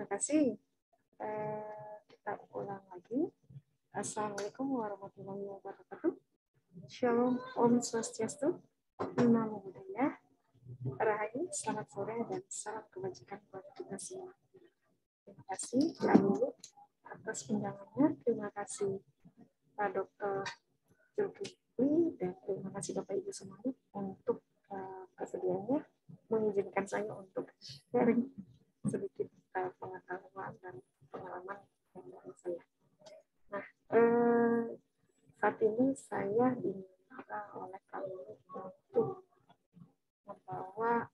terima kasih. Kita ulang lagi. Assalamualaikum warahmatullahi wabarakatuh. Shalom, Om Swastiastu, Namo Buddhaya, Rahayu, selamat sore dan salam kebajikan buat kita semua. Terima kasih Kak atas undangannya. Terima kasih Pak Dr. Zulkifli dan terima kasih Bapak Ibu semuanya untuk kesediaannya mengizinkan saya untuk sharing sedikit pengetahuan dan pengalaman dari saya. Nah, saat ini saya diminta oleh kami untuk membawa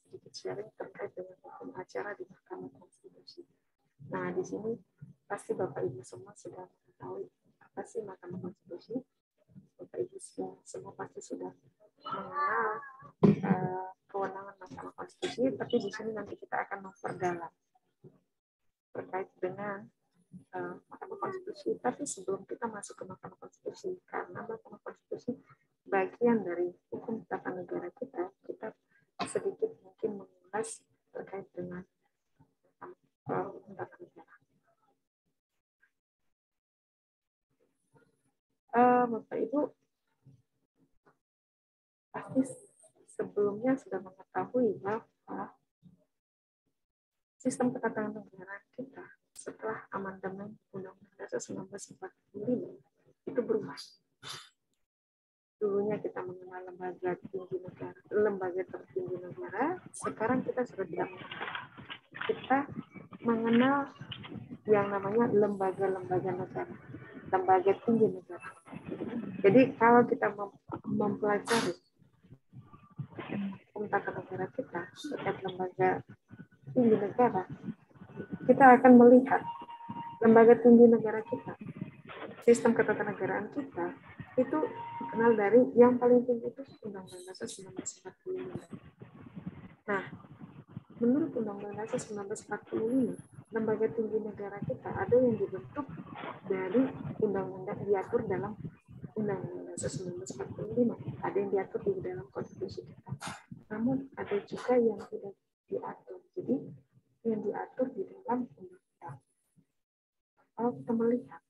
sedikit sharing terkait dengan hukum acara di Mahkamah Konstitusi. Nah, di sini pasti Bapak Ibu semua sudah mengetahui apa sih Mahkamah Konstitusi. Bapak Ibu semua pasti sudah mengenal kewenangan Mahkamah Konstitusi, tapi di sini nanti kita akan memperdalam terkait dengan Mahkamah Konstitusi. Tapi sebelum kita masuk ke Mahkamah Konstitusi, karena Mahkamah Konstitusi bagian dari hukum tata negara kita sedikit mungkin mengulas terkait dengan hukum tata negara. Bapak Ibu pasti sebelumnya sudah mengetahui bahwa sistem ketatanegaraan kita setelah amandemen Undang-Undang Dasar 1945 itu berubah. Dulunya kita mengenal lembaga tertinggi negara, sekarang kita sudah tidak mengenal. Kita mengenal yang namanya lembaga-lembaga negara, lembaga tinggi negara. Jadi kalau kita mempelajari hukum tata negara kita terkait lembaga tinggi negara, kita akan melihat lembaga tinggi negara kita, sistem ketatanegaraan kita itu dikenal dari yang paling tinggi itu Undang-Undang Dasar 1945. Nah, menurut Undang-Undang Dasar 1945, lembaga tinggi negara kita ada yang dibentuk dari undang-undang diatur dalam Undang-Undang Dasar 1945, ada yang diatur di dalam konstitusi kita. Namun ada juga yang tidak diatur. Jadi yang diatur di dalam undang-undang. Kalau kita melihat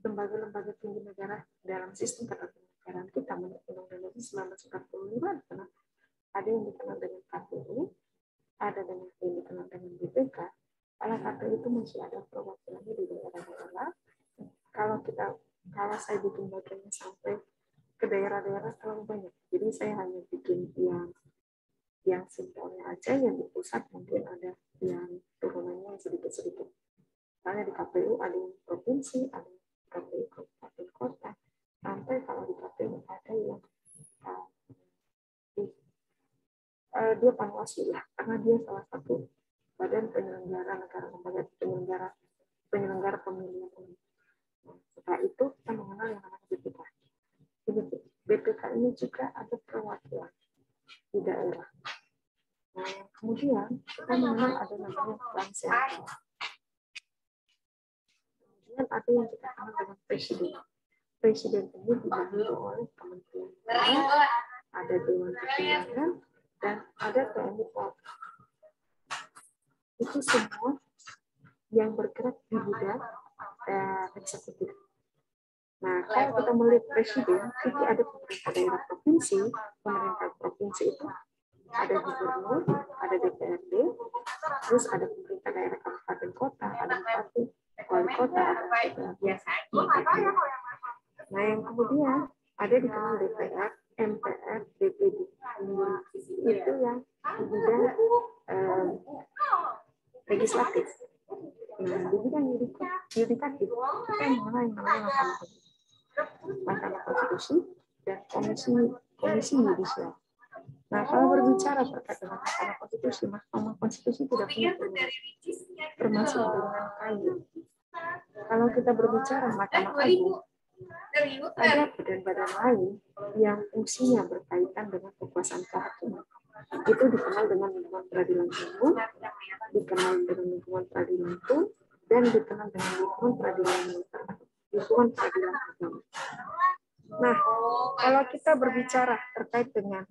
lembaga-lembaga tinggi negara dalam sistem ketatanegaraan kita menurut Undang-Undang Dasar 1945, ada yang dikenal dengan KPU, ada yang dikenal dengan BPK. Kalau KPU itu masih ada perwakilannya di daerah-daerah. Kalau saya bikin bagiannya sampai ke daerah-daerah terlalu banyak. Jadi saya hanya bikin yang simpelnya aja, yang di pusat mungkin ada yang turunannya sedikit-sedikit. Misalnya di KPU ada yang provinsi, ada yang KPU kabupaten kota, sampai kalau di KPU ada yang dia panwaslu ya, karena dia salah satu badan penyelenggara negara, lembaga penyelenggara pemilihan umum. Setelah itu kita mengenal yang namanya BPK. BPK ini juga ada perwakilan di daerah. Nah, kemudian kita mengenal ada namanya bank sentral. Kemudian ada yang kita kenal dengan presiden. Presiden ini dibantu oleh Kementerian Negara, ada Dewan Pertimbangan, dan ada TNI Polri. Itu semua yang bergerak di bidang eksekutif. Nah, kalau kita melihat presiden, itu ada pemerintah daerah provinsi. Pemerintah provinsi itu ada gubernur, ada DPRD, terus ada pemerintah daerah kabupaten kota, ada bupati, wali kota, nah yang kemudian ada di dalam DPR, MPR, DPD. Itu yang di bidang legislatif. Nah, di bidang yudikatif, kita mengenal yang namanya Mahkamah Konstitusi dan Komisi Yudisial. Nah, kalau berbicara terkait dengan Mahkamah Konstitusi, Mahkamah Konstitusi tidak punya termasuk dengan KAYU. Kalau kita berbicara Mahkamah Agung, ada badan-badan lain yang fungsinya berkaitan dengan kekuasaan kehakiman. Itu dikenal dengan lingkungan peradilan umum, dikenal dengan lingkungan peradilan umum, dan dikenal dengan lingkungan peradilan militer, lingkungan peradilan agama. Nah, kalau kita berbicara terkait dengan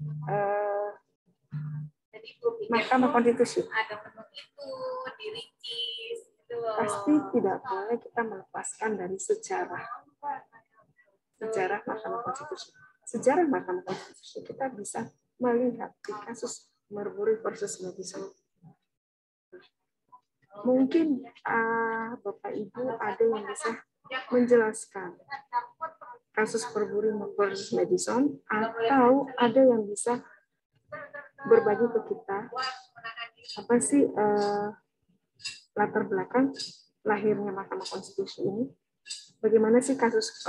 Mahkamah Konstitusi. Ada menu itu, diricis, gitu. Pasti tidak boleh kita melepaskan dari sejarah Mahkamah Konstitusi. Sejarah Mahkamah Konstitusi kita bisa melihat di kasus Marbury versus Madison. Mungkin Bapak Ibu ada yang bisa menjelaskan kasus Marbury versus Madison, atau ada yang bisa berbagi ke kita apa sih latar belakang lahirnya Mahkamah Konstitusi ini. Bagaimana sih kasus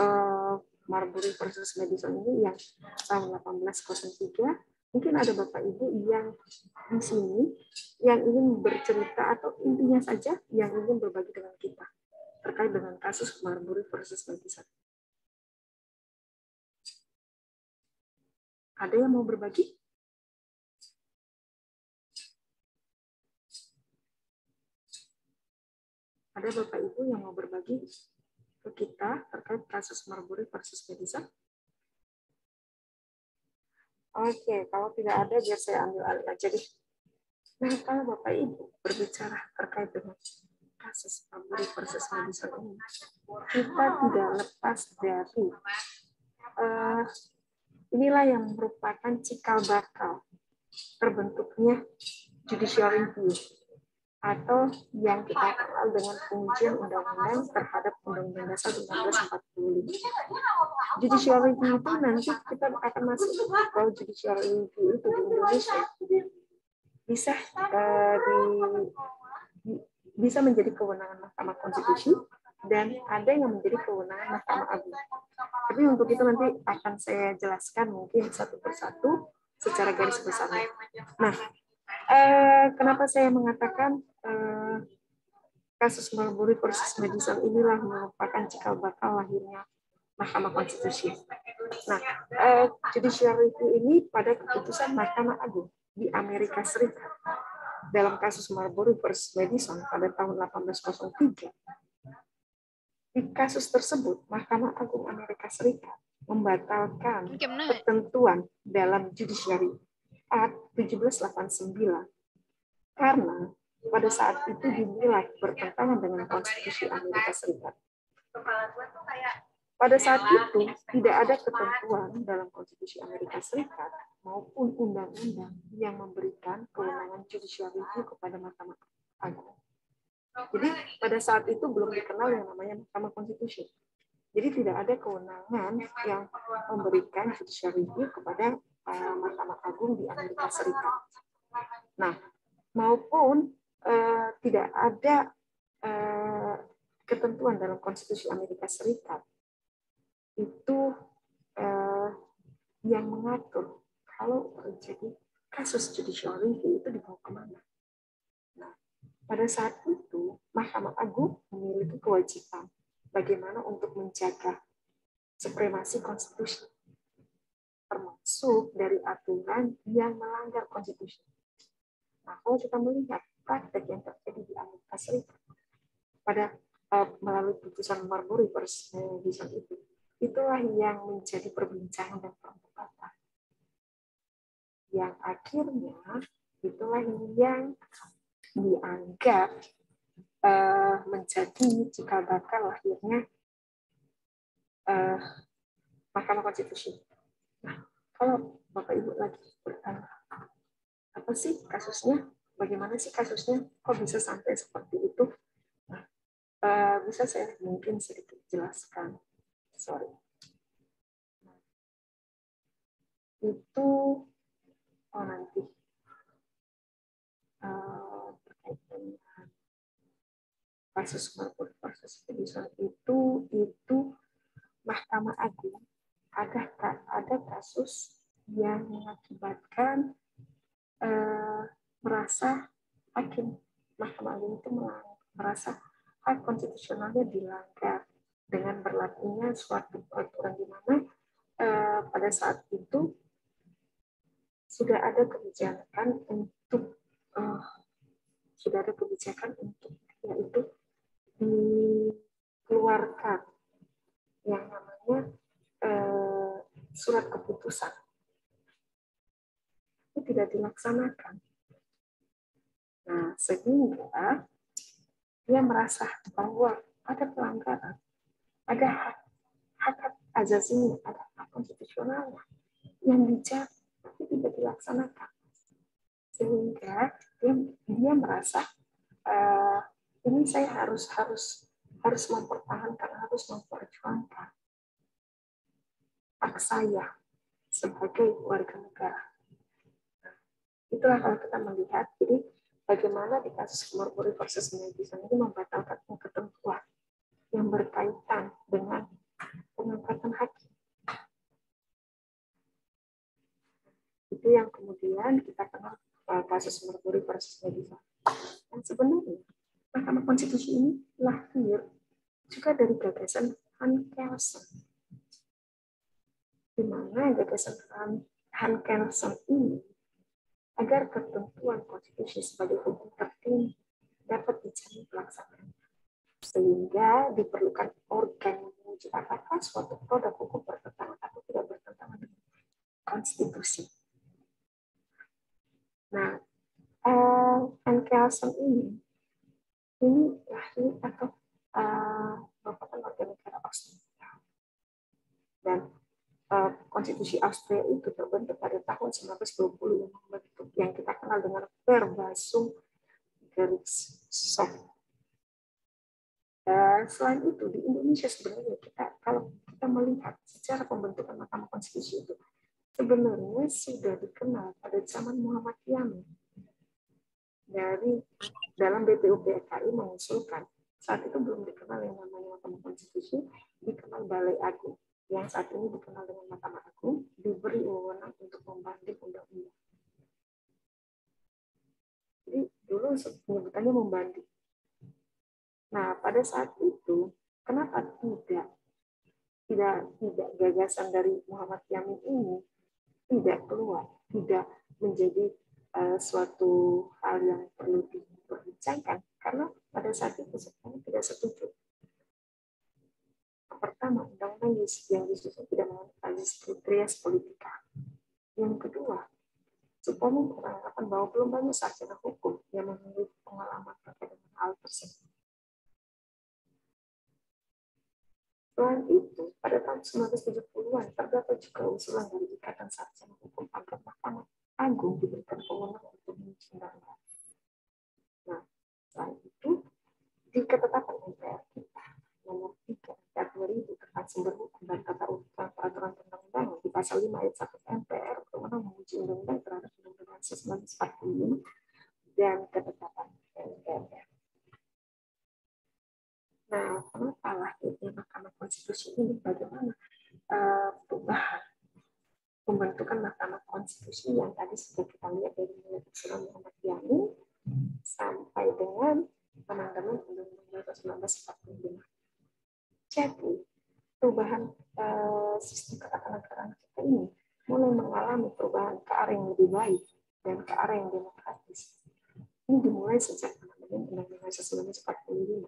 Marbury versus Madison ini yang tahun 1803? Mungkin ada Bapak Ibu yang di sini yang ingin bercerita, atau intinya saja yang ingin berbagi dengan kita terkait dengan kasus Marbury versus Madison. Ada yang mau berbagi? Ada Bapak Ibu yang mau berbagi ke kita terkait kasus Marbury versus Madison? Oke, kalau tidak ada, biar saya ambil alih aja deh. Nah, kalau Bapak Ibu berbicara terkait dengan kasus Marbury versus Madison ini, kita tidak lepas dari inilah yang merupakan cikal bakal terbentuknya judicial review, atau yang kita kenal dengan pengujian undang-undang terhadap Undang-Undang Dasar 1945. Judicial review itu nanti kita akan masuk kalau judicial review itu di Indonesia bisa menjadi kewenangan Mahkamah Konstitusi, dan ada yang menjadi kewenangan Mahkamah Agung. Tapi untuk itu nanti akan saya jelaskan mungkin satu persatu secara garis besarnya. Nah, kenapa saya mengatakan kasus Marbury versus Madison inilah merupakan cikal bakal lahirnya Mahkamah Konstitusi. Nah, judicial review ini pada keputusan Mahkamah Agung di Amerika Serikat dalam kasus Marbury versus Madison pada tahun 1803. Di kasus tersebut, Mahkamah Agung Amerika Serikat membatalkan ketentuan dalam Judiciary Act 1789 karena pada saat itu dinilai bertentangan dengan konstitusi Amerika Serikat. Pada saat itu tidak ada ketentuan dalam konstitusi Amerika Serikat maupun undang-undang yang memberikan kewenangan judicial review kepada Mahkamah Agung. Jadi pada saat itu belum dikenal yang namanya Mahkamah Konstitusi. Jadi tidak ada kewenangan yang memberikan judicial review kepada Mahkamah Agung di Amerika Serikat. Nah, maupun tidak ada ketentuan dalam konstitusi Amerika Serikat itu yang mengatur kalau terjadi kasus judicial review itu dibawa kemana. Nah, pada saat itu Mahkamah Agung memiliki kewajiban bagaimana untuk menjaga supremasi konstitusi, termasuk dari aturan yang melanggar konstitusi. Nah, kalau kita melihat praktek yang terjadi di Amerika Serikat pada melalui putusan Marbury versus Madison itu, itulah yang menjadi perbincangan dan perdebatan. Yang akhirnya itulah yang dianggap menjadi cikal bakal lahirnya Mahkamah Konstitusi. Nah, kalau Bapak Ibu lagi bertanya, apa sih kasusnya? Bagaimana sih kasusnya? Kok bisa sampai seperti itu? Nah, bisa saya mungkin sedikit jelaskan. Sorry. Itu nanti terkait dengan kasus Marbury versus Madison itu Mahkamah Agung ada kasus yang mengakibatkan merasa hakim Mahkamah Agung itu merasa hak konstitusionalnya dilanggar dengan berlakunya suatu peraturan di mana pada saat itu sudah ada kebijakan untuk yaitu dikeluarkan yang namanya surat keputusan. Itu tidak dilaksanakan Nah, sehingga dia merasa bahwa ada pelanggaran, ada hak asasi, ada hak konstitusional yang dijaga tapi tidak dilaksanakan, sehingga dia merasa ini saya harus mempertahankan, harus memperjuangkan hak saya sebagai warga negara. Itulah kalau kita melihat, jadi bagaimana di kasus Marbury versus Madison ini membatalkan ketentuan yang berkaitan dengan pengangkatan hakim. Itu yang kemudian kita kenal kasus Marbury versus Madison. Dan sebenarnya Mahkamah Konstitusi ini lahir juga dari gagasan Han Kelsen, di mana gagasan Han Kelsen ini agar ketentuan konstitusi sebagai hukum tertinggi dapat dijamin pelaksanaan, sehingga diperlukan organ yang menguji apakah suatu produk hukum bertentangan atau tidak bertentangan dengan konstitusi. Nah, Han Kelsen ini lahir atau merupakan warga negara Austria, dan konstitusi Austria itu terbentuk pada tahun 1920 yang membentuk yang kita kenal dengan Verfassung Gerichtshof. Selain itu di Indonesia sebenarnya kalau kita melihat secara pembentukan Mahkamah Konstitusi itu sebenarnya sudah dikenal pada zaman Muhammad Yamin. Dari dalam BPUPKI mengusulkan, saat itu belum dikenal yang namanya Mahkamah Konstitusi, dikenal Balai Agung, yang saat ini dikenal dengan Mahkamah Agung, diberi wewenang untuk membanding undang-undang. Jadi dulu penyebutannya membanding. Nah, pada saat itu, kenapa tidak gagasan dari Muhammad Yamin ini tidak keluar, tidak menjadi suatu hal yang perlu diperbincangkan, karena pada saat itu sebenarnya tidak setuju. Pertama, undang-undang yang disusun tidak memenuhi kriteria politika. Yang kedua, Supomo beranggapan bahwa belum banyak sarjana hukum yang memiliki pengalaman terkait dengan hal tersebut. Selain itu, pada tahun 1970-an terdapat juga usulan dari Ikatan Sarjana Hukum agar Mahkamah Agung diberikan wewenang untuk menguji undang-undang. Nah, selain itu, di ketetapan MPR kita nomor 3/2000 tentang sumber hukum dan tata urutan peraturan perundang-undangan di pasal 5 ayat 1 MPR berwenang menguji undang-undang terhadap undang-undang 1945 dan ketetapan MPR. Nah, kenapa lahirnya Mahkamah Konstitusi ini? Bagaimana perubahan pembentukan Mahkamah Konstitusi yang tadi sudah kita lihat dari mulai usulan Muhammad Yamin sampai dengan amandemen Undang-Undang 1945. Jadi, perubahan sistem ketatanegaraan kita ini mulai mengalami perubahan ke arah yang lebih baik dan ke arah yang demokratis. Ini dimulai sejak amandemen Undang-Undang 1945.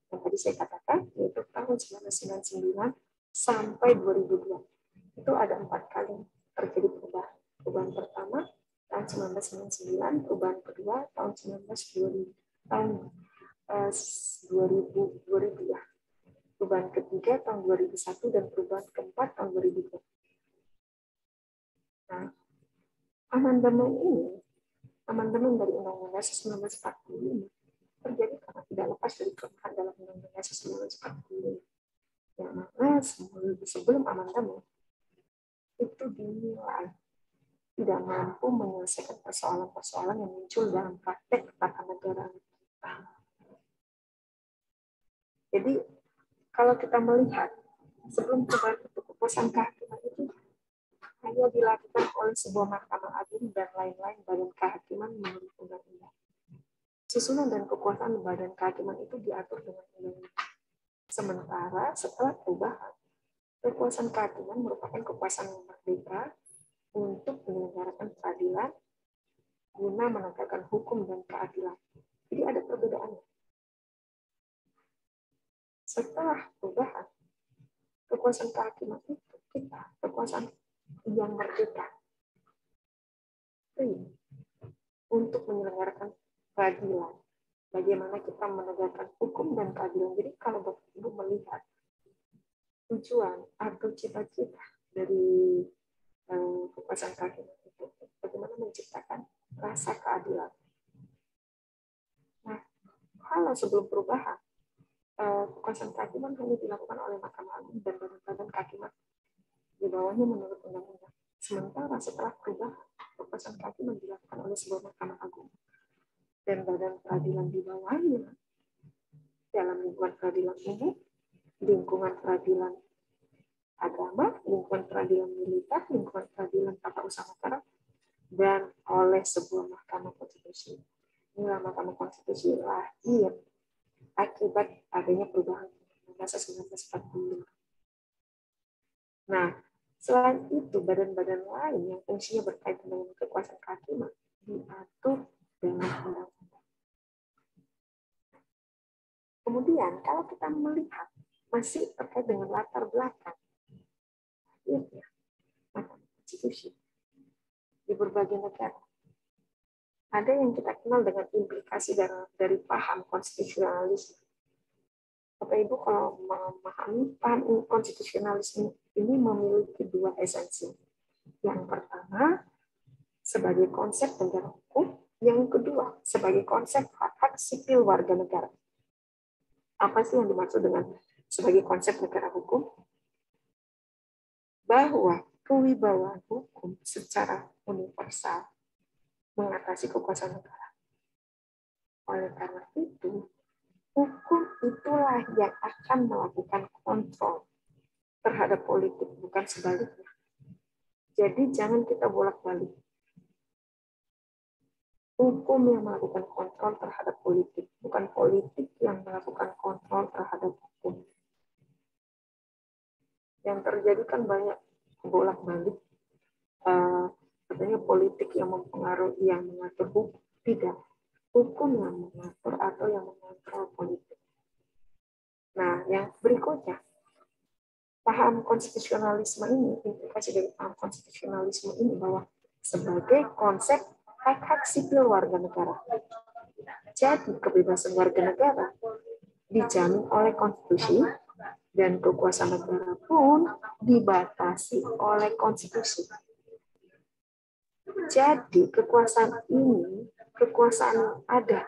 Yang tadi saya katakan, yaitu tahun 1999 sampai 2002. Itu ada 4 kali terjadi perubahan. Perubahan pertama tahun 1999, perubahan kedua tahun 2000 ya. Perubahan ketiga tahun 2001 dan perubahan keempat tahun 2002. Nah, amandemen dari Undang-Undang 1945 terjadi karena tidak lepas dari kelemahan dalam Undang-Undang 1945. Yang mana sebelum amandemen itu dinilai tidak mampu menyelesaikan persoalan-persoalan yang muncul dalam praktek ketatanegaraan kita. Jadi kalau kita melihat sebelum perubahan bentuk kekuasaan kehakiman itu hanya dilakukan oleh sebuah Mahkamah Agung dan lain-lain badan kehakiman menurut undang-undang. Susunan dan kekuasaan badan kehakiman itu diatur dengan undang-undang. Sementara setelah perubahan, kekuasaan kehakiman merupakan kekuasaan yang merdeka untuk menyelenggarakan peradilan guna menegakkan hukum dan keadilan. Jadi ada perbedaannya. Setelah perubahan, kekuasaan kehakiman itu kekuasaan yang merdeka, free, untuk menyelenggarakan keadilan. Bagaimana kita menegakkan hukum dan keadilan. Jadi kalau Bapak Ibu melihat tujuan atau cita-cita dari kekuasaan kehakiman itu, bagaimana menciptakan rasa keadilan. Nah, kalau sebelum perubahan, kekuasaan kehakiman hanya dilakukan oleh Mahkamah Agung dan badan-badan kehakiman di bawahnya menurut undang-undang. Sementara setelah perubahan, kekuasaan kehakiman dilakukan oleh sebuah Mahkamah Agung dan badan peradilan di bawahnya dalam lingkungan peradilan umum, lingkungan peradilan agama, lingkungan peradilan militer, lingkungan peradilan tata usaha negara, dan oleh sebuah Mahkamah Konstitusi. Inilah Mahkamah Konstitusi lahir akibat adanya perubahan Undang-Undang 1945. Nah, selain itu, badan-badan lain yang fungsinya berkaitan dengan kekuasaan kehakiman diatur dengan undang-undang. Kemudian, kalau kita melihat masih terkait dengan latar belakang akhirnya Mahkamah Konstitusi di berbagai negara, ada yang kita kenal dengan implikasi dari paham konstitusionalisme. Bapak Ibu kalau memahami paham konstitusionalisme ini memiliki dua esensi. Yang pertama, sebagai konsep negara hukum. Yang kedua, sebagai konsep hak-hak sipil warga negara. Apa sih yang dimaksud dengan sebagai konsep negara hukum? Bahwa kewibawaan hukum secara universal mengatasi kekuasaan negara. Oleh karena itu, hukum itulah yang akan melakukan kontrol terhadap politik, bukan sebaliknya. Jadi jangan kita bolak-balik. Hukum yang melakukan kontrol terhadap politik, bukan politik yang melakukan kontrol terhadap hukum. Yang terjadi kan banyak bolak-balik. Katanya politik yang mempengaruhi, yang mengatur hukum. Tidak. Hukum yang mengatur atau yang mengontrol politik. Nah, yang berikutnya, paham konstitusionalisme ini, implikasi dari paham konstitusionalisme ini bahwa sebagai konsep hak-hak sipil warga negara. Jadi, kebebasan warga negara dijamin oleh konstitusi dan kekuasaan negara pun dibatasi oleh konstitusi. Jadi, kekuasaan ini, kekuasaan yang ada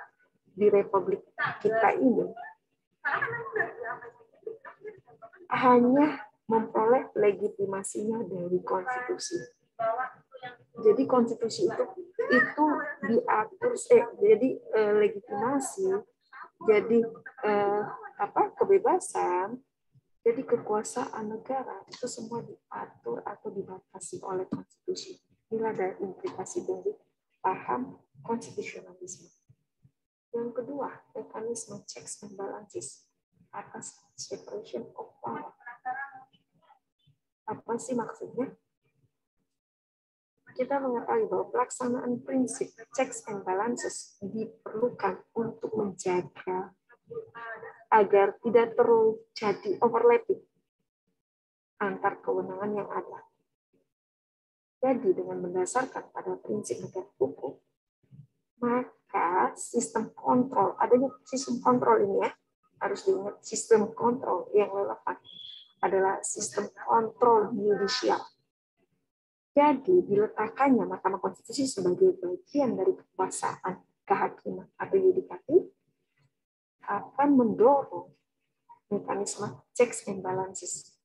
di Republik kita ini hanya memperoleh legitimasinya dari konstitusi. Jadi konstitusi itu diatur, jadi legitimasi, jadi kebebasan, jadi kekuasaan negara itu semua diatur atau dibatasi oleh konstitusi. Inilah dari implikasi dari paham konstitusionalisme. Yang kedua, mekanisme checks and balances atas separation of power. Apa sih maksudnya? Kita mengetahui bahwa pelaksanaan prinsip checks and balances diperlukan untuk menjaga agar tidak terjadi overlapping antar kewenangan yang ada. Jadi dengan mendasarkan pada prinsip negara hukum, maka sistem kontrol, adanya sistem kontrol ini ya, harus diingat sistem kontrol yang relevan adalah sistem kontrol yudisial. Jadi diletakkannya Mahkamah Konstitusi sebagai bagian dari kekuasaan kehakiman atau yudikatif akan mendorong mekanisme checks and balances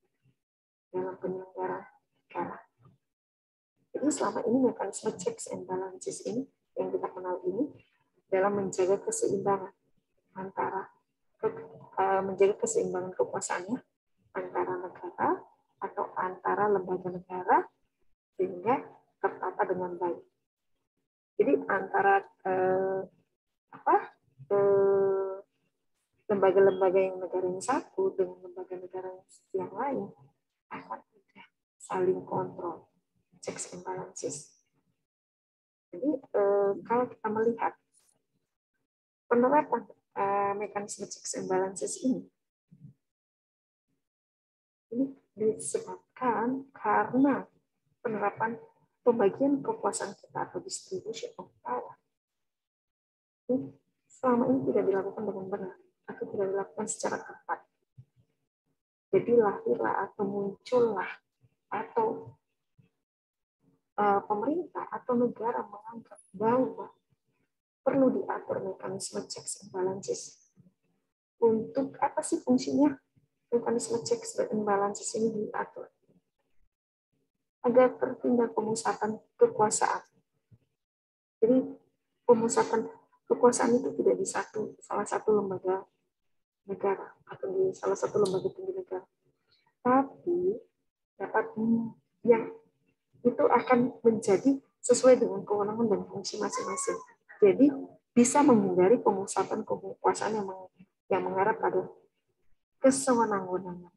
dalam penyelenggaraan negara. Jadi selama ini mekanisme checks and balances ini yang kita kenal ini dalam menjaga keseimbangan antara menjaga keseimbangan kekuasaannya antara negara atau antara lembaga negara sehingga tertata dengan baik. Jadi antara lembaga-lembaga yang negara yang satu dengan lembaga negara yang lain akan ada saling kontrol, checks and balances. Jadi kalau kita melihat penerapan mekanisme checks and balances ini disebabkan karena penerapan pembagian kekuasaan kita atau distribution of power selama ini tidak dilakukan dengan benar atau tidak dilakukan secara tepat. Jadi lahirlah atau muncullah atau pemerintah atau negara menganggap bahwa perlu diatur mekanisme checks and balances. Untuk apa sih fungsinya mekanisme checks and balances ini diatur? Agar terhindar pemusatan kekuasaan. Jadi pemusatan kekuasaan itu tidak di salah satu lembaga negara atau di salah satu lembaga tinggi negara, tapi dapat yang itu akan menjadi sesuai dengan kewenangan dan fungsi masing-masing. Jadi bisa menghindari pemusatan kekuasaan yang mengarah pada kesewenang-wenangan.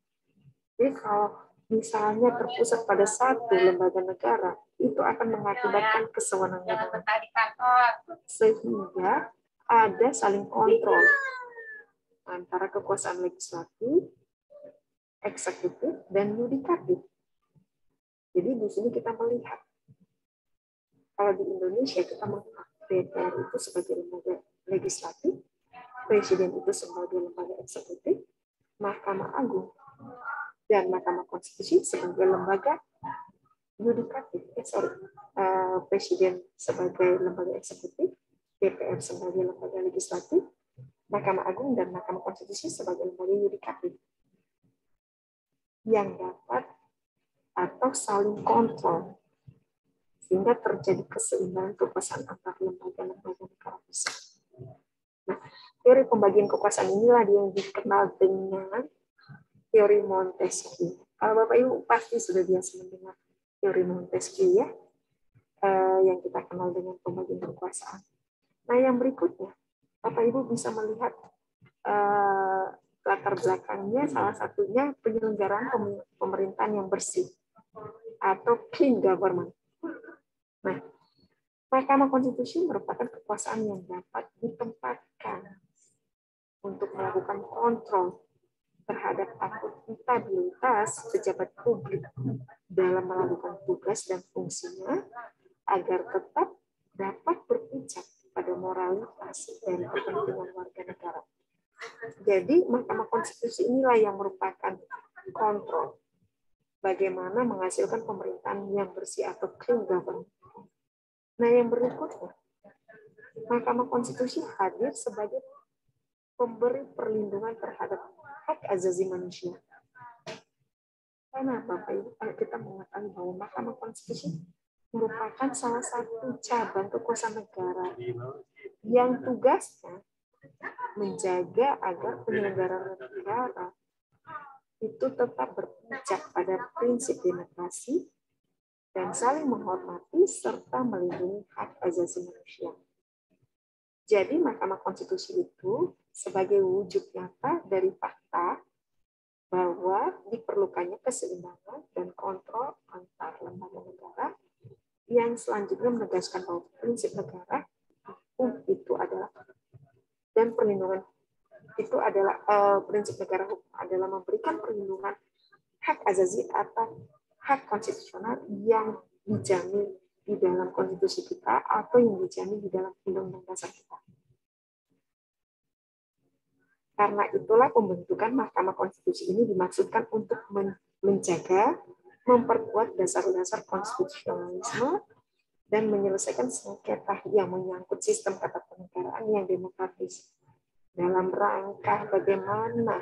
Jadi kalau misalnya terpusat pada satu lembaga negara, itu akan mengakibatkan kesewenang-wenangan. Sehingga ada saling kontrol antara kekuasaan legislatif, eksekutif, dan yudikatif. Jadi di sini kita melihat, kalau di Indonesia kita melihat DPR itu sebagai lembaga legislatif, Presiden itu sebagai lembaga eksekutif, Mahkamah Agung dan Mahkamah Konstitusi sebagai lembaga yudikatif. Presiden sebagai lembaga eksekutif, DPR sebagai lembaga legislatif, Mahkamah Agung dan Mahkamah Konstitusi sebagai lembaga yudikatif yang dapat atau saling kontrol sehingga terjadi keseimbangan kekuasaan antar lembaga-lembaga negara besar. Nah, teori pembagian kekuasaan inilah yang dikenal dengan teori Montesquieu. Kalau Bapak Ibu pasti sudah biasa mendengar teori Montesquieu ya, yang kita kenal dengan pembagian kekuasaan. Nah, yang berikutnya, Bapak Ibu bisa melihat latar belakangnya, salah satunya penyelenggaraan pemerintahan yang bersih atau clean government. Nah, Mahkamah Konstitusi merupakan kekuasaan yang dapat ditempatkan untuk melakukan kontrol terhadap akuntabilitas pejabat publik dalam melakukan tugas dan fungsinya agar tetap dapat berpijak pada moralitas dan kepentingan warga negara. Jadi Mahkamah Konstitusi inilah yang merupakan kontrol bagaimana menghasilkan pemerintahan yang bersih atau clean government. Nah, yang berikutnya, Mahkamah Konstitusi hadir sebagai pemberi perlindungan terhadap hak asasi manusia. Karena Bapak Ibu, kita mengetahui bahwa Mahkamah Konstitusi merupakan salah satu cabang kekuasaan negara yang tugasnya menjaga agar penyelenggaraan negara itu tetap berpijak pada prinsip demokrasi dan saling menghormati serta melindungi hak asasi manusia. Jadi Mahkamah Konstitusi itu sebagai wujud nyata dari fakta bahwa diperlukannya keseimbangan dan kontrol antar lembaga negara yang selanjutnya menegaskan bahwa prinsip negara hukum itu adalah dan perlindungan itu adalah prinsip negara hukum adalah memberikan perlindungan hak asasi atau hak konstitusional yang dijamin di dalam konstitusi kita atau yang dijamin di dalam undang-undang dasar kita. Karena itulah pembentukan Mahkamah Konstitusi ini dimaksudkan untuk menjaga, memperkuat dasar-dasar konstitusionalisme dan menyelesaikan sengketa yang menyangkut sistem ketatanegaraan yang demokratis dalam rangka bagaimana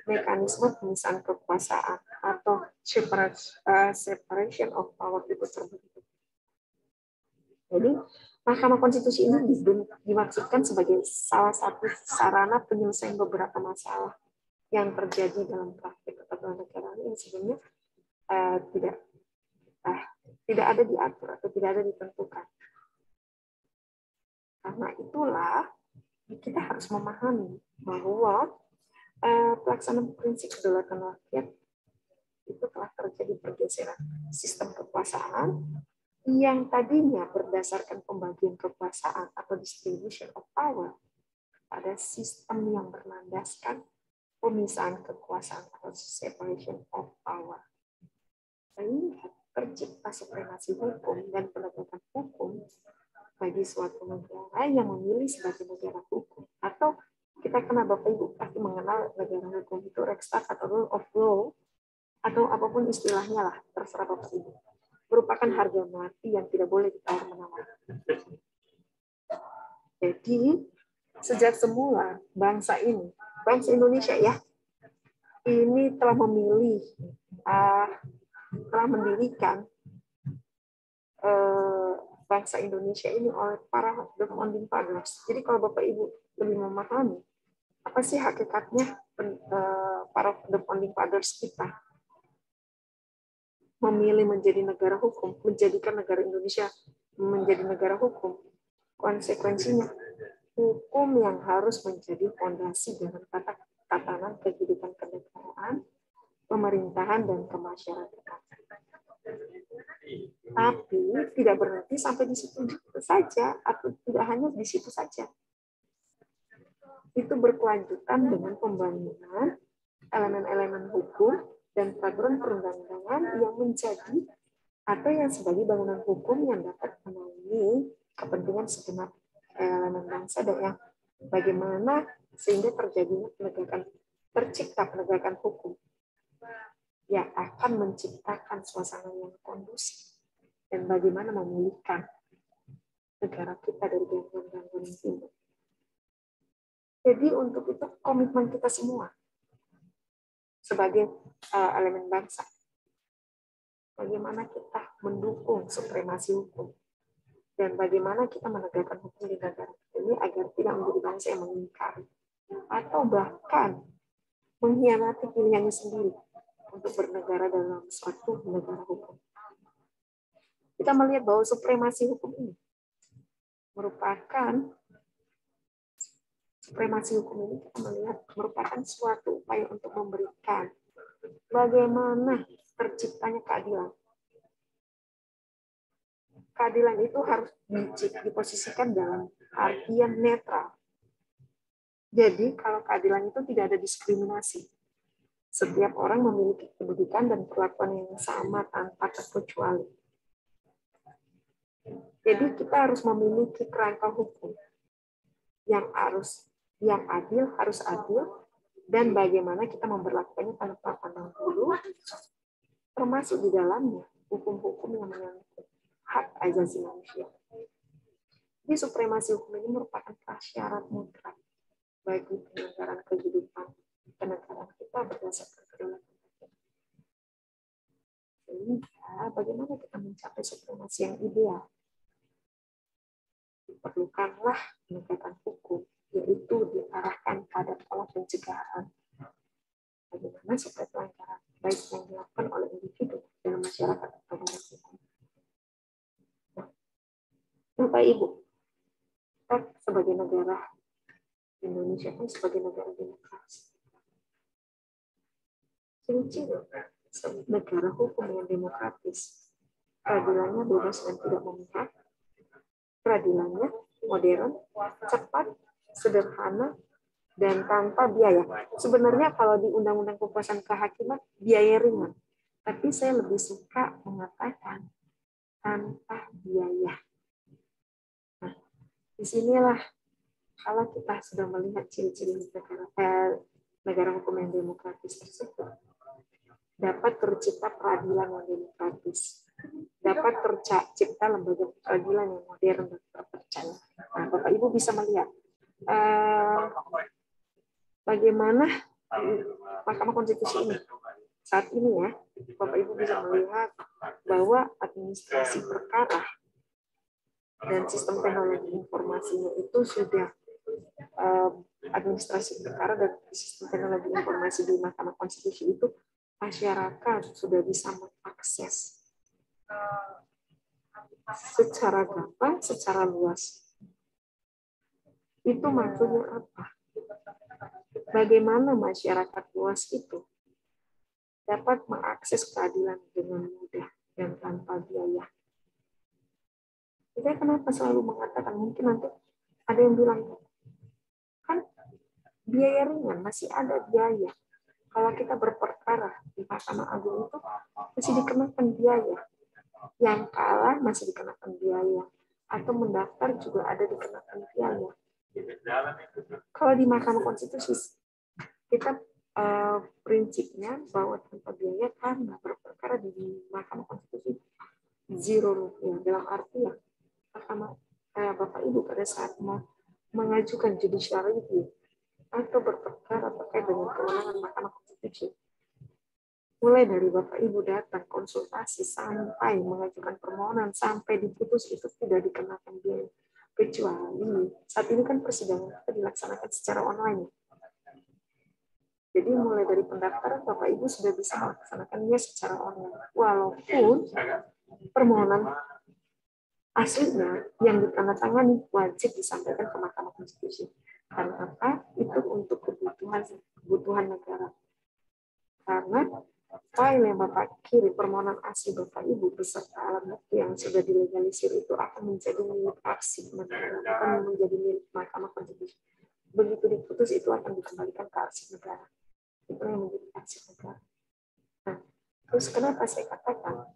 mekanisme pemisahan kekuasaan atau separation of power itu terbentuk. Jadi Mahkamah Konstitusi ini dimaksudkan sebagai salah satu sarana penyelesaian beberapa masalah yang terjadi dalam praktik ketatanegaraan yang sebenarnya tidak ada diatur atau tidak ada ditentukan. Karena itulah kita harus memahami bahwa pelaksanaan prinsip kedaulatan rakyat itu telah terjadi pergeseran sistem kekuasaan yang tadinya berdasarkan pembagian kekuasaan atau distribution of power pada sistem yang berlandaskan pemisahan kekuasaan atau separation of power. Sehingga tercipta supremasi hukum dan penegakan hukum bagi suatu negara yang memilih sebagai negara hukum. Atau kita kenal, Bapak Ibu pasti mengenal negara hukum itu Rechtsstaat atau rule of law, atau apapun istilahnya lah, terserah Bapak Ibu. Merupakan harga mati yang tidak boleh ditawar-menawar. Jadi, sejak semula bangsa ini, bangsa Indonesia ya, ini telah memilih, telah mendirikan bangsa Indonesia ini oleh para the founding fathers. Jadi kalau Bapak Ibu lebih memahami apa sih hakikatnya para the founding fathers kita memilih menjadi negara hukum, menjadikan negara Indonesia menjadi negara hukum, konsekuensinya hukum yang harus menjadi fondasi dalam tatanan kehidupan kenegaraan, pemerintahan, dan kemasyarakatan. Tapi tidak berhenti sampai di situ saja, atau tidak hanya di situ saja. Itu berkelanjutan dengan pembangunan elemen-elemen hukum dan peraturan perundang-undangan yang menjadi atau yang sebagai bangunan hukum yang dapat menaungi kepentingan segenap elemen bangsa, dan yang bagaimana sehingga terjadinya tercipta penegakan hukum yang akan menciptakan suasana yang kondusif dan bagaimana memulihkan negara kita dari gangguan-gangguan yang timbul. Jadi untuk itu komitmen kita semua sebagai elemen bangsa, bagaimana kita mendukung supremasi hukum dan bagaimana kita menegakkan hukum di negara ini agar tidak menjadi bangsa yang mengingkari atau bahkan mengkhianati pilihannya sendiri untuk bernegara dalam suatu negara hukum. Kita melihat bahwa supremasi hukum ini kita melihat merupakan suatu upaya untuk memberikan bagaimana terciptanya keadilan. Keadilan itu harus diposisikan dalam artian netral. Jadi kalau keadilan itu tidak ada diskriminasi. Setiap orang memiliki kedudukan dan perlakuan yang sama tanpa terkecuali. Jadi kita harus memiliki kerangka hukum yang adil, harus adil, dan bagaimana kita memperlakukannya tanpa pandang bulu, termasuk di dalamnya hukum-hukum yang menyangkut hak asasi manusia. Jadi supremasi hukum ini merupakan prasyarat mutlak bagi penyelenggaraan kehidupan kenegaraan kita berdasarkan kedaulatan. Sehingga bagaimana kita mencapai supremasi yang ideal? Diperlukanlah penegakan hukum, yaitu diarahkan pada pola pencegahan. Bagaimana supaya pelanggaran baik yang dilakukan oleh individu dan masyarakat atau badan hukum. Bapak Ibu, kita sebagai negara Indonesia kan sebagai negara demokrasi. Ciri-ciri negara hukum yang demokratis, peradilannya bebas dan tidak memihak, peradilannya modern, cepat, sederhana, dan tanpa biaya. Sebenarnya kalau di Undang-Undang Kekuasaan Kehakiman biaya ringan, tapi saya lebih suka mengatakan tanpa biaya. Nah, disinilah kalau kita sudah melihat ciri-ciri negara hukum yang demokratis tersebut, dapat tercipta peradilan yang demokratis, dapat tercipta lembaga peradilan yang modern dan terpercaya. Nah, Bapak Ibu bisa melihat bagaimana Mahkamah Konstitusi ini saat ini ya, Bapak Ibu bisa melihat bahwa administrasi perkara dan sistem teknologi informasinya itu sudah administrasi perkara dan sistem teknologi informasi di Mahkamah Konstitusi itu masyarakat sudah bisa mengakses secara gampang, secara luas. Itu maksudnya apa? Bagaimana masyarakat luas itu dapat mengakses keadilan dengan mudah dan tanpa biaya. Kita kenapa selalu mengatakan, mungkin nanti ada yang bilang, kan biaya ringan, masih ada biaya. Kalau kita berperkara di Mahkamah Agung itu masih dikenakan biaya. Yang kalah masih dikenakan biaya. atau mendaftar juga ada dikenakan biaya. Kalau di Mahkamah Konstitusi kita prinsipnya bahwa tanpa biaya karena berperkara di Mahkamah Konstitusi ₹0 dalam arti ya Bapak Ibu pada saat mau mengajukan judicial review atau berperkara terkait dengan kewenangan Mahkamah Konstitusi, mulai dari Bapak Ibu datang konsultasi sampai mengajukan permohonan sampai diputus itu tidak dikenakan biaya, kecuali saat ini kan persidangan kita dilaksanakan secara online. Jadi mulai dari pendaftaran Bapak Ibu sudah bisa melaksanakannya secara online, walaupun permohonan aslinya yang ditandatangani wajib disampaikan ke Mahkamah Konstitusi. Karena apa? Itu untuk kebutuhan negara. Karena file yang Bapak kirim, permohonan asli Bapak Ibu beserta alat bukti yang sudah dilegalisir itu akan menjadi milik arsip negara, akan menjadi milik Mahkamah Konstitusi. Begitu diputus itu akan dikembalikan ke arsip negara. Itu yang menjadi arsip negara. Nah, terus kenapa saya katakan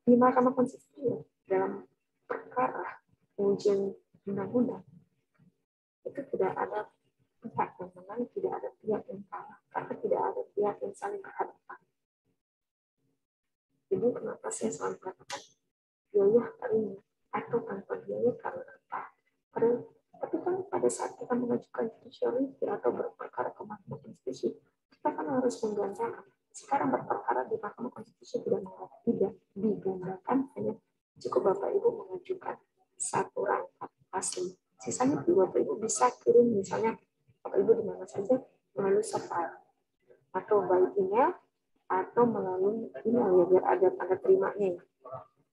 di Mahkamah Konstitusi dalam perkara ujian undang-undang itu tidak ada pihak yang menang, tidak ada pihak yang kalah, karena tidak ada pihak yang saling berhadapan. Jadi kenapa saya selalu katakan biaya karena atau tanpa biaya karena apa? Tapi kan pada saat kita mengajukan judicial review atau berperkara ke Mahkamah Konstitusi, kita kan harus menggandakan. Sekarang berperkara di Mahkamah Konstitusi tidak digandakan, hanya cukup Bapak Ibu mengajukan satu rangkap asli. Sisanya Bapak Ibu bisa kirim misalnya Bapak Ibu di mana saja melalui software atau by email atau melalui email ya biar ada tanda terimanya.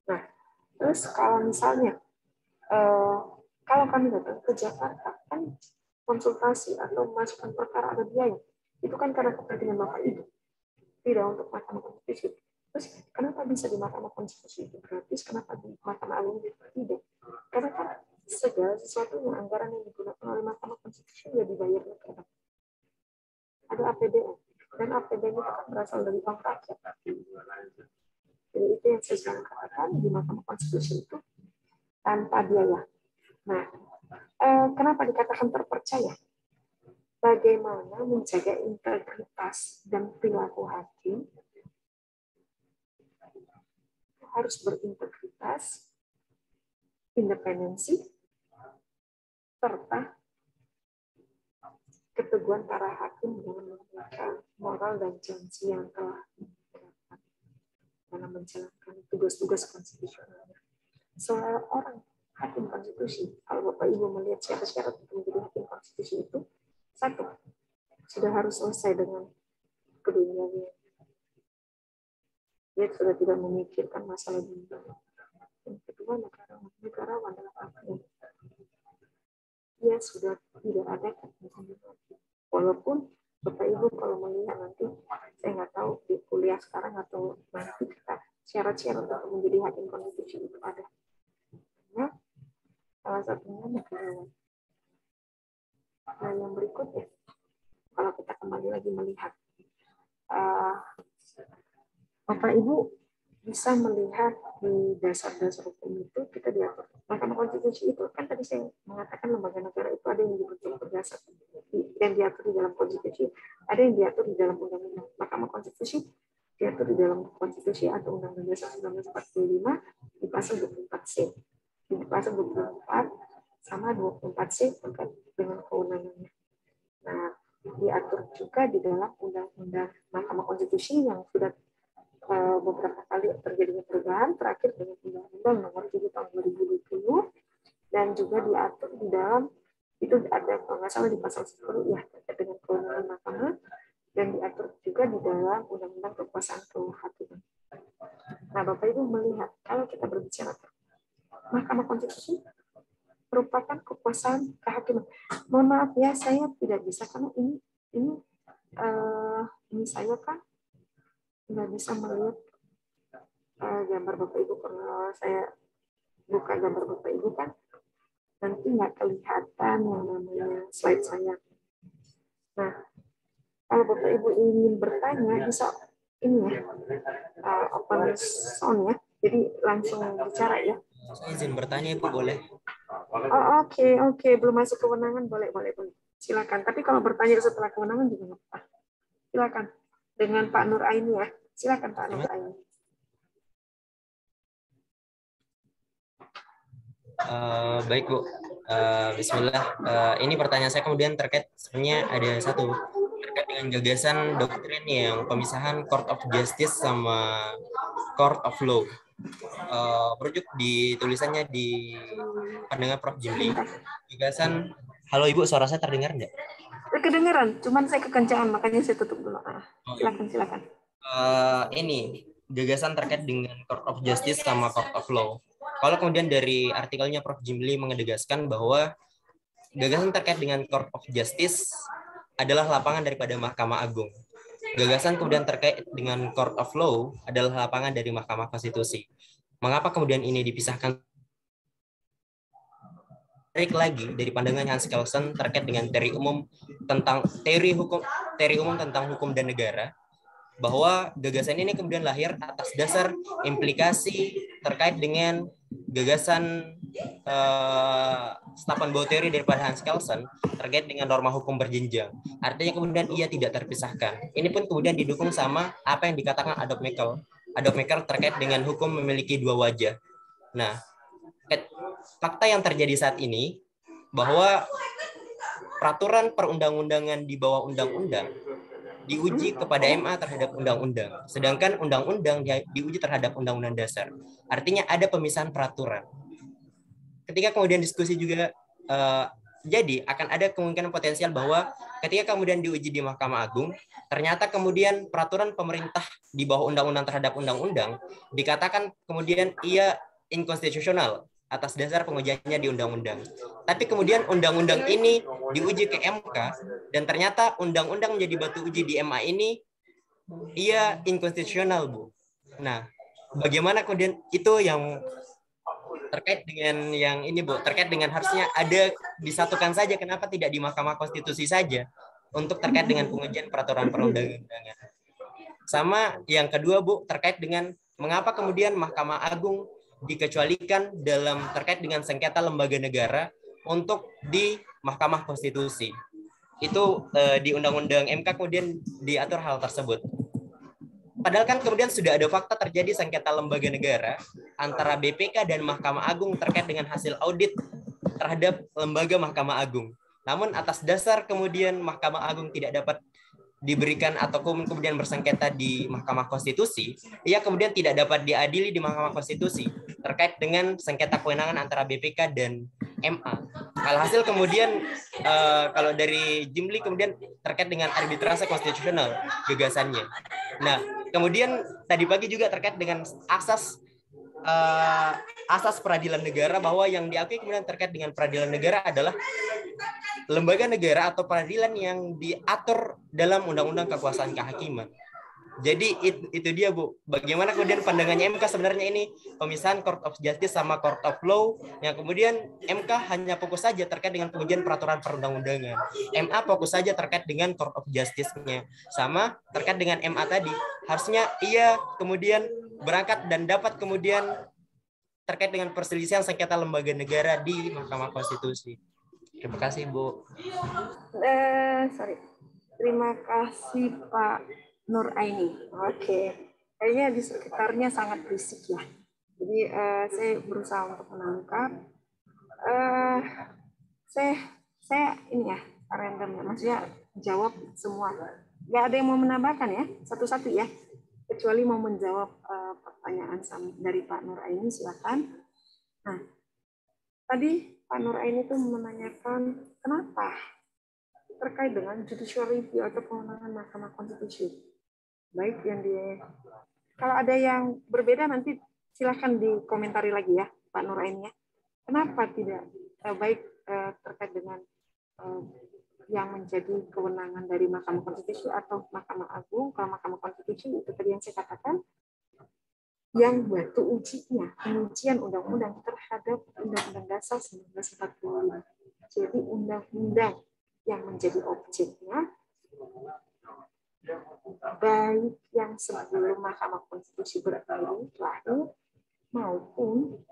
Nah, terus kalau misalnya kalau kami datang ke Jakarta kan konsultasi atau masukkan perkara ada biaya, itu kan karena kepentingan Bapak Ibu, tidak untuk Mahkamah Konstitusi. Terus kenapa bisa di Mahkamah Konstitusi itu gratis, kenapa di Mahkamah Agung itu tidak? Karena kan segala sesuatu yang anggaran yang digunakan oleh Mahkamah Konstitusi ya dibayar negara. Ada APBN, dan APBN itu kan berasal dari uang rakyat. Jadi itu yang saya selalu katakan di Mahkamah Konstitusi itu tanpa biaya. Nah, kenapa dikatakan terpercaya? Bagaimana menjaga integritas dan perilaku hakim harus berintegritas, independensi, serta keteguhan para hakim dalam menjaga moral dan janji yang telah diterapkan dalam menjalankan tugas-tugas konstitusionalnya. Seorang hakim konstitusi, kalau Bapak Ibu melihat syarat-syarat untuk menjadi hakim konstitusi itu, satu, sudah harus selesai dengan keduniawian. Dia sudah tidak memikirkan masalah dunia. Yang kedua, negarawan dalam arti dia sudah tidak ada kepentingan lagi. Walaupun Bapak Ibu kalau melihat nanti, saya nggak tahu di kuliah sekarang atau nanti kita syarat-syarat untuk menjadi hakim konstitusi itu ada. Nah, salah satunya negarawan. Nah, yang berikutnya, kalau kita kembali lagi melihat, Bapak Ibu bisa melihat di dasar-dasar hukum itu kita diatur. Mahkamah Konstitusi itu kan tadi saya mengatakan lembaga negara itu ada yang dibentuk berdasar dan diatur di dalam konstitusi, ada yang diatur di dalam undang-undang. Mahkamah Konstitusi diatur di dalam konstitusi atau Undang-Undang Dasar 1945 di pasal 24C. Di pasal 24 sama 24C terkait dengan kewenangannya. Nah, diatur juga di dalam Undang-Undang Mahkamah Konstitusi yang sudah beberapa kali terjadinya perubahan, terakhir dengan Undang-Undang Nomor 7 Tahun 2020, dan juga diatur di dalam itu ada kalau nggak salah di pasal 10 ya terkait dengan kewenangan mahkamah, dan diatur juga di dalam Undang-Undang Kekuasaan Kehakiman. Nah, Bapak Ibu melihat kalau kita berbicara Mahkamah Konstitusi merupakan kekuasaan kehakiman. Mohon maaf ya, saya tidak bisa karena ini saya kan nggak bisa melihat gambar Bapak Ibu. Kalau saya buka gambar Bapak Ibu kan nanti nggak kelihatan yang namanya slide saya. Nah, kalau Bapak Ibu ingin bertanya bisa ini ya, open sound ya. Jadi langsung bicara ya. Saya izin bertanya, Ibu, boleh? Oh, oke. Belum masuk kewenangan, boleh. Silakan. Tapi kalau bertanya setelah kewenangan juga nggak apa-apa. Silakan. Dengan Pak Nur Aini ya. Silakan Pak Nur Aini. Baik, Bu. Bismillah. Ini pertanyaan saya kemudian terkait, sebenarnya ada satu terkait dengan gagasan doktrin yang pemisahan Court of Justice sama Court of Law. Merujuk di tulisannya di pandangan Prof. Jimli, gagasan. Halo Ibu, suara saya terdengar enggak? Kedengeran, cuman saya kekencangan, makanya saya tutup dulu. Silakan. Ini gagasan terkait dengan Court of Justice sama Court of Law. Kalau kemudian dari artikelnya Prof. Jimli mengedegaskan bahwa gagasan terkait dengan Court of Justice adalah lapangan daripada Mahkamah Agung. Gagasan kemudian terkait dengan Court of Law adalah lapangan dari Mahkamah Konstitusi. Mengapa kemudian ini dipisahkan? Tarik lagi dari pandangan Hans Kelsen terkait dengan teori umum tentang teori umum tentang hukum dan negara, bahwa gagasan ini kemudian lahir atas dasar implikasi terkait dengan gagasan Stapan Bau teori daripada Hans Kelsen terkait dengan norma hukum berjenjang. Artinya kemudian ia tidak terpisahkan. Ini pun kemudian didukung sama apa yang dikatakan Adolf Mekel terkait dengan hukum memiliki dua wajah. Nah, fakta yang terjadi saat ini bahwa peraturan perundang-undangan di bawah undang-undang diuji kepada MA terhadap undang-undang, sedangkan undang-undang diuji terhadap undang-undang dasar. Artinya ada pemisahan peraturan. Ketika kemudian diskusi juga jadi akan ada kemungkinan potensial bahwa ketika kemudian diuji di Mahkamah Agung, ternyata kemudian peraturan pemerintah di bawah undang-undang terhadap undang-undang dikatakan kemudian ia inkonstitusional atas dasar pengujiannya di undang-undang. Tapi kemudian undang-undang ini diuji ke MK dan ternyata undang-undang menjadi batu uji di MA ini ia inkonstitusional, Bu. Nah, bagaimana kemudian itu yang terkait dengan yang ini, Bu, terkait dengan harusnya ada disatukan saja, kenapa tidak di Mahkamah Konstitusi saja untuk terkait dengan pengujian peraturan perundang-undangan. Sama yang kedua, Bu, terkait dengan mengapa kemudian Mahkamah Agung dikecualikan dalam terkait dengan sengketa lembaga negara untuk di Mahkamah Konstitusi. Itu di Undang-Undang MK kemudian diatur hal tersebut. Padahal kan kemudian sudah ada fakta terjadi sengketa lembaga negara antara BPK dan Mahkamah Agung terkait dengan hasil audit terhadap lembaga Mahkamah Agung. Namun atas dasar kemudian Mahkamah Agung tidak dapat diberikan atau kemudian bersengketa di Mahkamah Konstitusi, ia kemudian tidak dapat diadili di Mahkamah Konstitusi terkait dengan sengketa kewenangan antara BPK dan MA. Alhasil kemudian kalau dari Jimli kemudian terkait dengan arbitrase konstitusional gagasannya. Nah, kemudian tadi pagi juga terkait dengan asas peradilan negara, bahwa yang diakui kemudian terkait dengan peradilan negara adalah lembaga negara atau peradilan yang diatur dalam Undang-Undang Kekuasaan Kehakiman. Jadi itu dia, Bu. Bagaimana kemudian pandangannya MK sebenarnya ini pemisahan Court of Justice sama Court of Law, yang kemudian MK hanya fokus saja terkait dengan pengujian peraturan perundang-undangan. MA fokus saja terkait dengan Court of Justice-nya. Sama terkait dengan MA tadi, harusnya ia kemudian berangkat dan dapat kemudian terkait dengan perselisihan sengketa lembaga negara di Mahkamah Konstitusi. Terima kasih, Bu. Terima kasih Pak Nur Aini. Oke. Kayaknya di sekitarnya sangat berisik ya. Jadi saya berusaha untuk menangkap. Saya ini ya, random ya. Maksudnya jawab semua. Nggak ada yang mau menambahkan ya, satu-satu ya. Kecuali mau menjawab pertanyaan dari Pak Nur Aini, silakan. Nah, tadi Pak Nur Aini itu menanyakan kenapa terkait dengan judicial review atau kewenangan Mahkamah Konstitusi. Baik, kalau ada yang berbeda nanti silahkan dikomentari lagi ya, Pak Nur Aini ya. Kenapa tidak baik terkait dengan yang menjadi kewenangan dari Mahkamah Konstitusi atau Mahkamah Agung? Kalau Mahkamah Konstitusi itu tadi yang saya katakan, yang batu ujinya pengujian undang-undang terhadap Undang-Undang Dasar 1945. Jadi undang-undang yang menjadi objeknya baik yang sebelum Mahkamah Konstitusi berdiri lahir maupun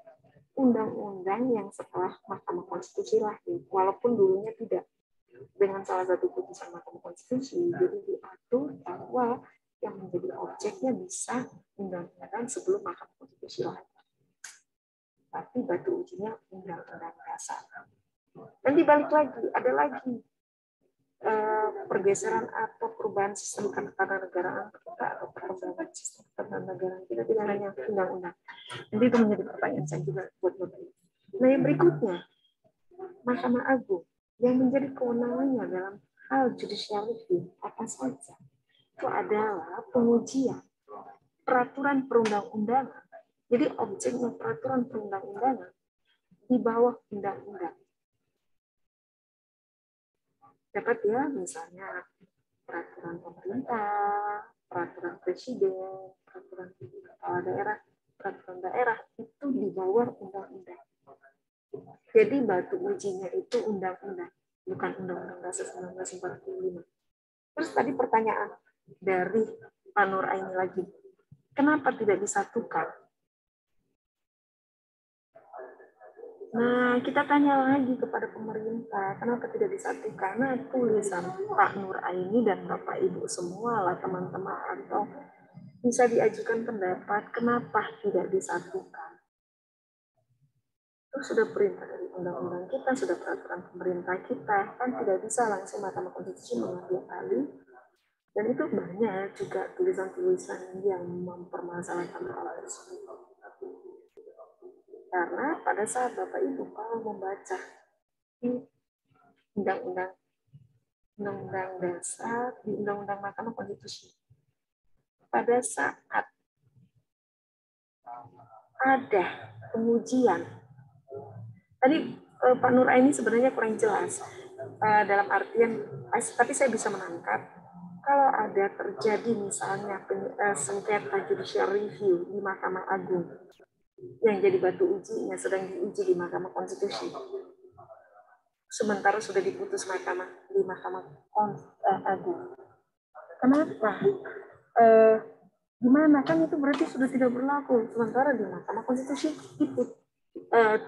undang-undang yang setelah Mahkamah Konstitusi lahir, walaupun dulunya tidak. Dengan salah satu putusan Mahkamah Konstitusi, jadi diatur bahwa yang menjadi objeknya bisa undang-undang sebelum Mahkamah Konstitusi lahir. Tapi batu ujinya undang-undang dasar. Dan dibalik lagi, ada lagi pergeseran atau perubahan sistem ketatanegaraan kita atau perkembangan sistem ketatanegaraan kita tidak hanya undang-undang. Jadi itu menjadi pertanyaan saya juga buat Bapak Ibu. Nah yang berikutnya, Mahkamah Agung yang menjadi kewenangannya dalam hal judicial review apa saja? Itu adalah pengujian peraturan perundang-undangan. Jadi objeknya peraturan perundang-undangan di bawah undang-undang. Dapat ya, misalnya peraturan pemerintah, peraturan presiden, peraturan kepala daerah, peraturan daerah itu di bawah undang-undang. Jadi batu ujinya itu undang-undang, bukan undang-undang dasar 1945. Terus tadi pertanyaan dari Pak Nur Aini lagi, kenapa tidak disatukan? Nah, kita tanya lagi kepada pemerintah, kenapa tidak disatukan? Karena tulisan Pak Nur Aini dan Bapak Ibu semua lah teman-teman, atau bisa diajukan pendapat, kenapa tidak disatukan? Itu sudah perintah dari undang-undang kita, sudah peraturan pemerintah kita, kan tidak bisa langsung Mahkamah Konstitusi mengambil alih. Dan itu banyak juga tulisan-tulisan yang mempermasalahkan hal tersebut. Karena pada saat Bapak Ibu kalau membaca di undang-undang dasar, di undang-undang Mahkamah Konstitusi, pada saat ada pengujian, tadi Pak Nur Aini sebenarnya kurang jelas dalam artian, tapi saya bisa menangkap kalau ada terjadi misalnya sengketa judicial review di Mahkamah Agung yang jadi batu ujinya sedang diuji di Mahkamah Konstitusi, sementara sudah diputus di Mahkamah Agung. Kenapa? Gimana? Kan itu berarti sudah tidak berlaku, sementara di Mahkamah Konstitusi itu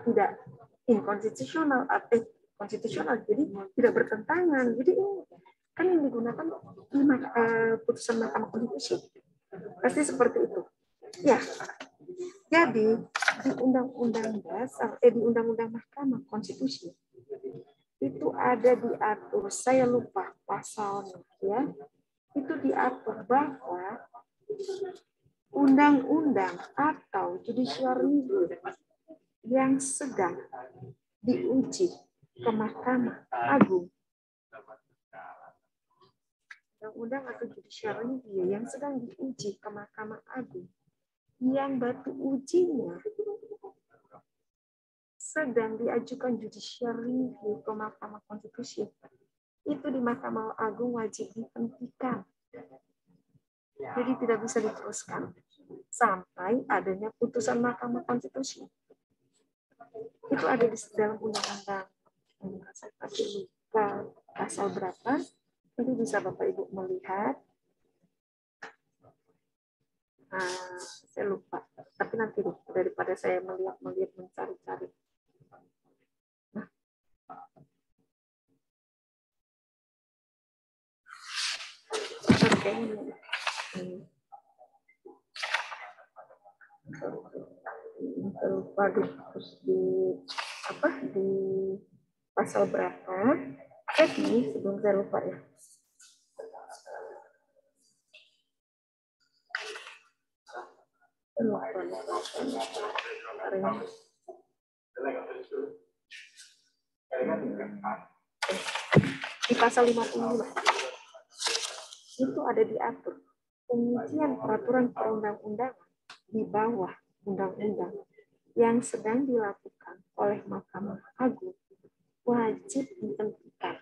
tidak inkonstitusional atau konstitusional, jadi tidak bertentangan. Jadi ini kan yang digunakan di putusan Mahkamah Konstitusi. Pasti seperti itu. Ya. Jadi di Undang-Undang Dasar, di Undang-Undang Mahkamah Konstitusi itu ada diatur, saya lupa pasalnya ya, itu diatur bahwa undang-undang atau judicial review yang sedang diuji ke Mahkamah Agung, undang-undang atau judicial review yang sedang diuji ke Mahkamah Agung, yang batu ujinya sedang diajukan judicial review ke Mahkamah Konstitusi, itu di Mahkamah Agung wajib dihentikan. Jadi tidak bisa diteruskan sampai adanya putusan Mahkamah Konstitusi. Itu ada di dalam undang-undang. Saya kasih lupa pasal berapa, nanti bisa Bapak Ibu melihat. Saya lupa, tapi nanti daripada saya melihat mencari-cari. Oke. Lupa di pasal berapa? Jadi sebelum saya lupa ya. Di pasal 55 itu ada diatur pengujian peraturan perundang-undangan di bawah undang-undang yang sedang dilakukan oleh Mahkamah Agung wajib dihentikan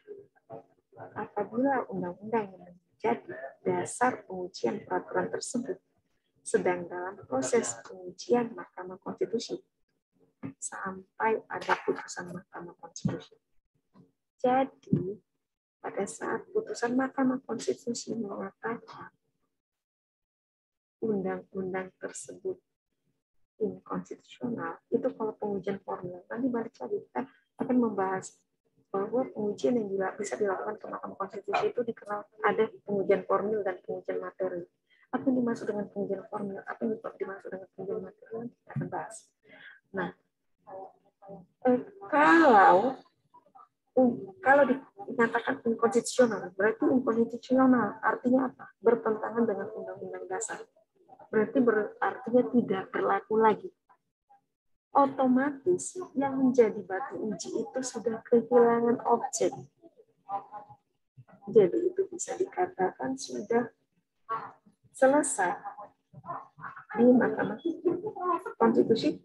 apabila undang-undang yang menjadi dasar pengujian peraturan tersebut sedang dalam proses pengujian Mahkamah Konstitusi sampai ada putusan Mahkamah Konstitusi. Jadi, pada saat putusan Mahkamah Konstitusi mengatakan undang-undang tersebut inkonstitusional itu kalau pengujian formil. Nanti balik lagi kita akan membahas bahwa pengujian yang bisa dilakukan ke Mahkamah Konstitusi itu dikenal ada pengujian formil dan pengujian materi. Apa yang dimaksud dengan pengujian formil? Apa yang dimaksud dengan pengujian materi? Kita akan bahas. Nah, kalau dinyatakan inkonstitusional, berarti inkonstitusional artinya apa? Bertentangan dengan Undang-Undang Dasar. Berarti artinya tidak berlaku lagi. Otomatis yang menjadi batu uji itu sudah kehilangan objek. Jadi itu bisa dikatakan sudah selesai di Mahkamah Konstitusi.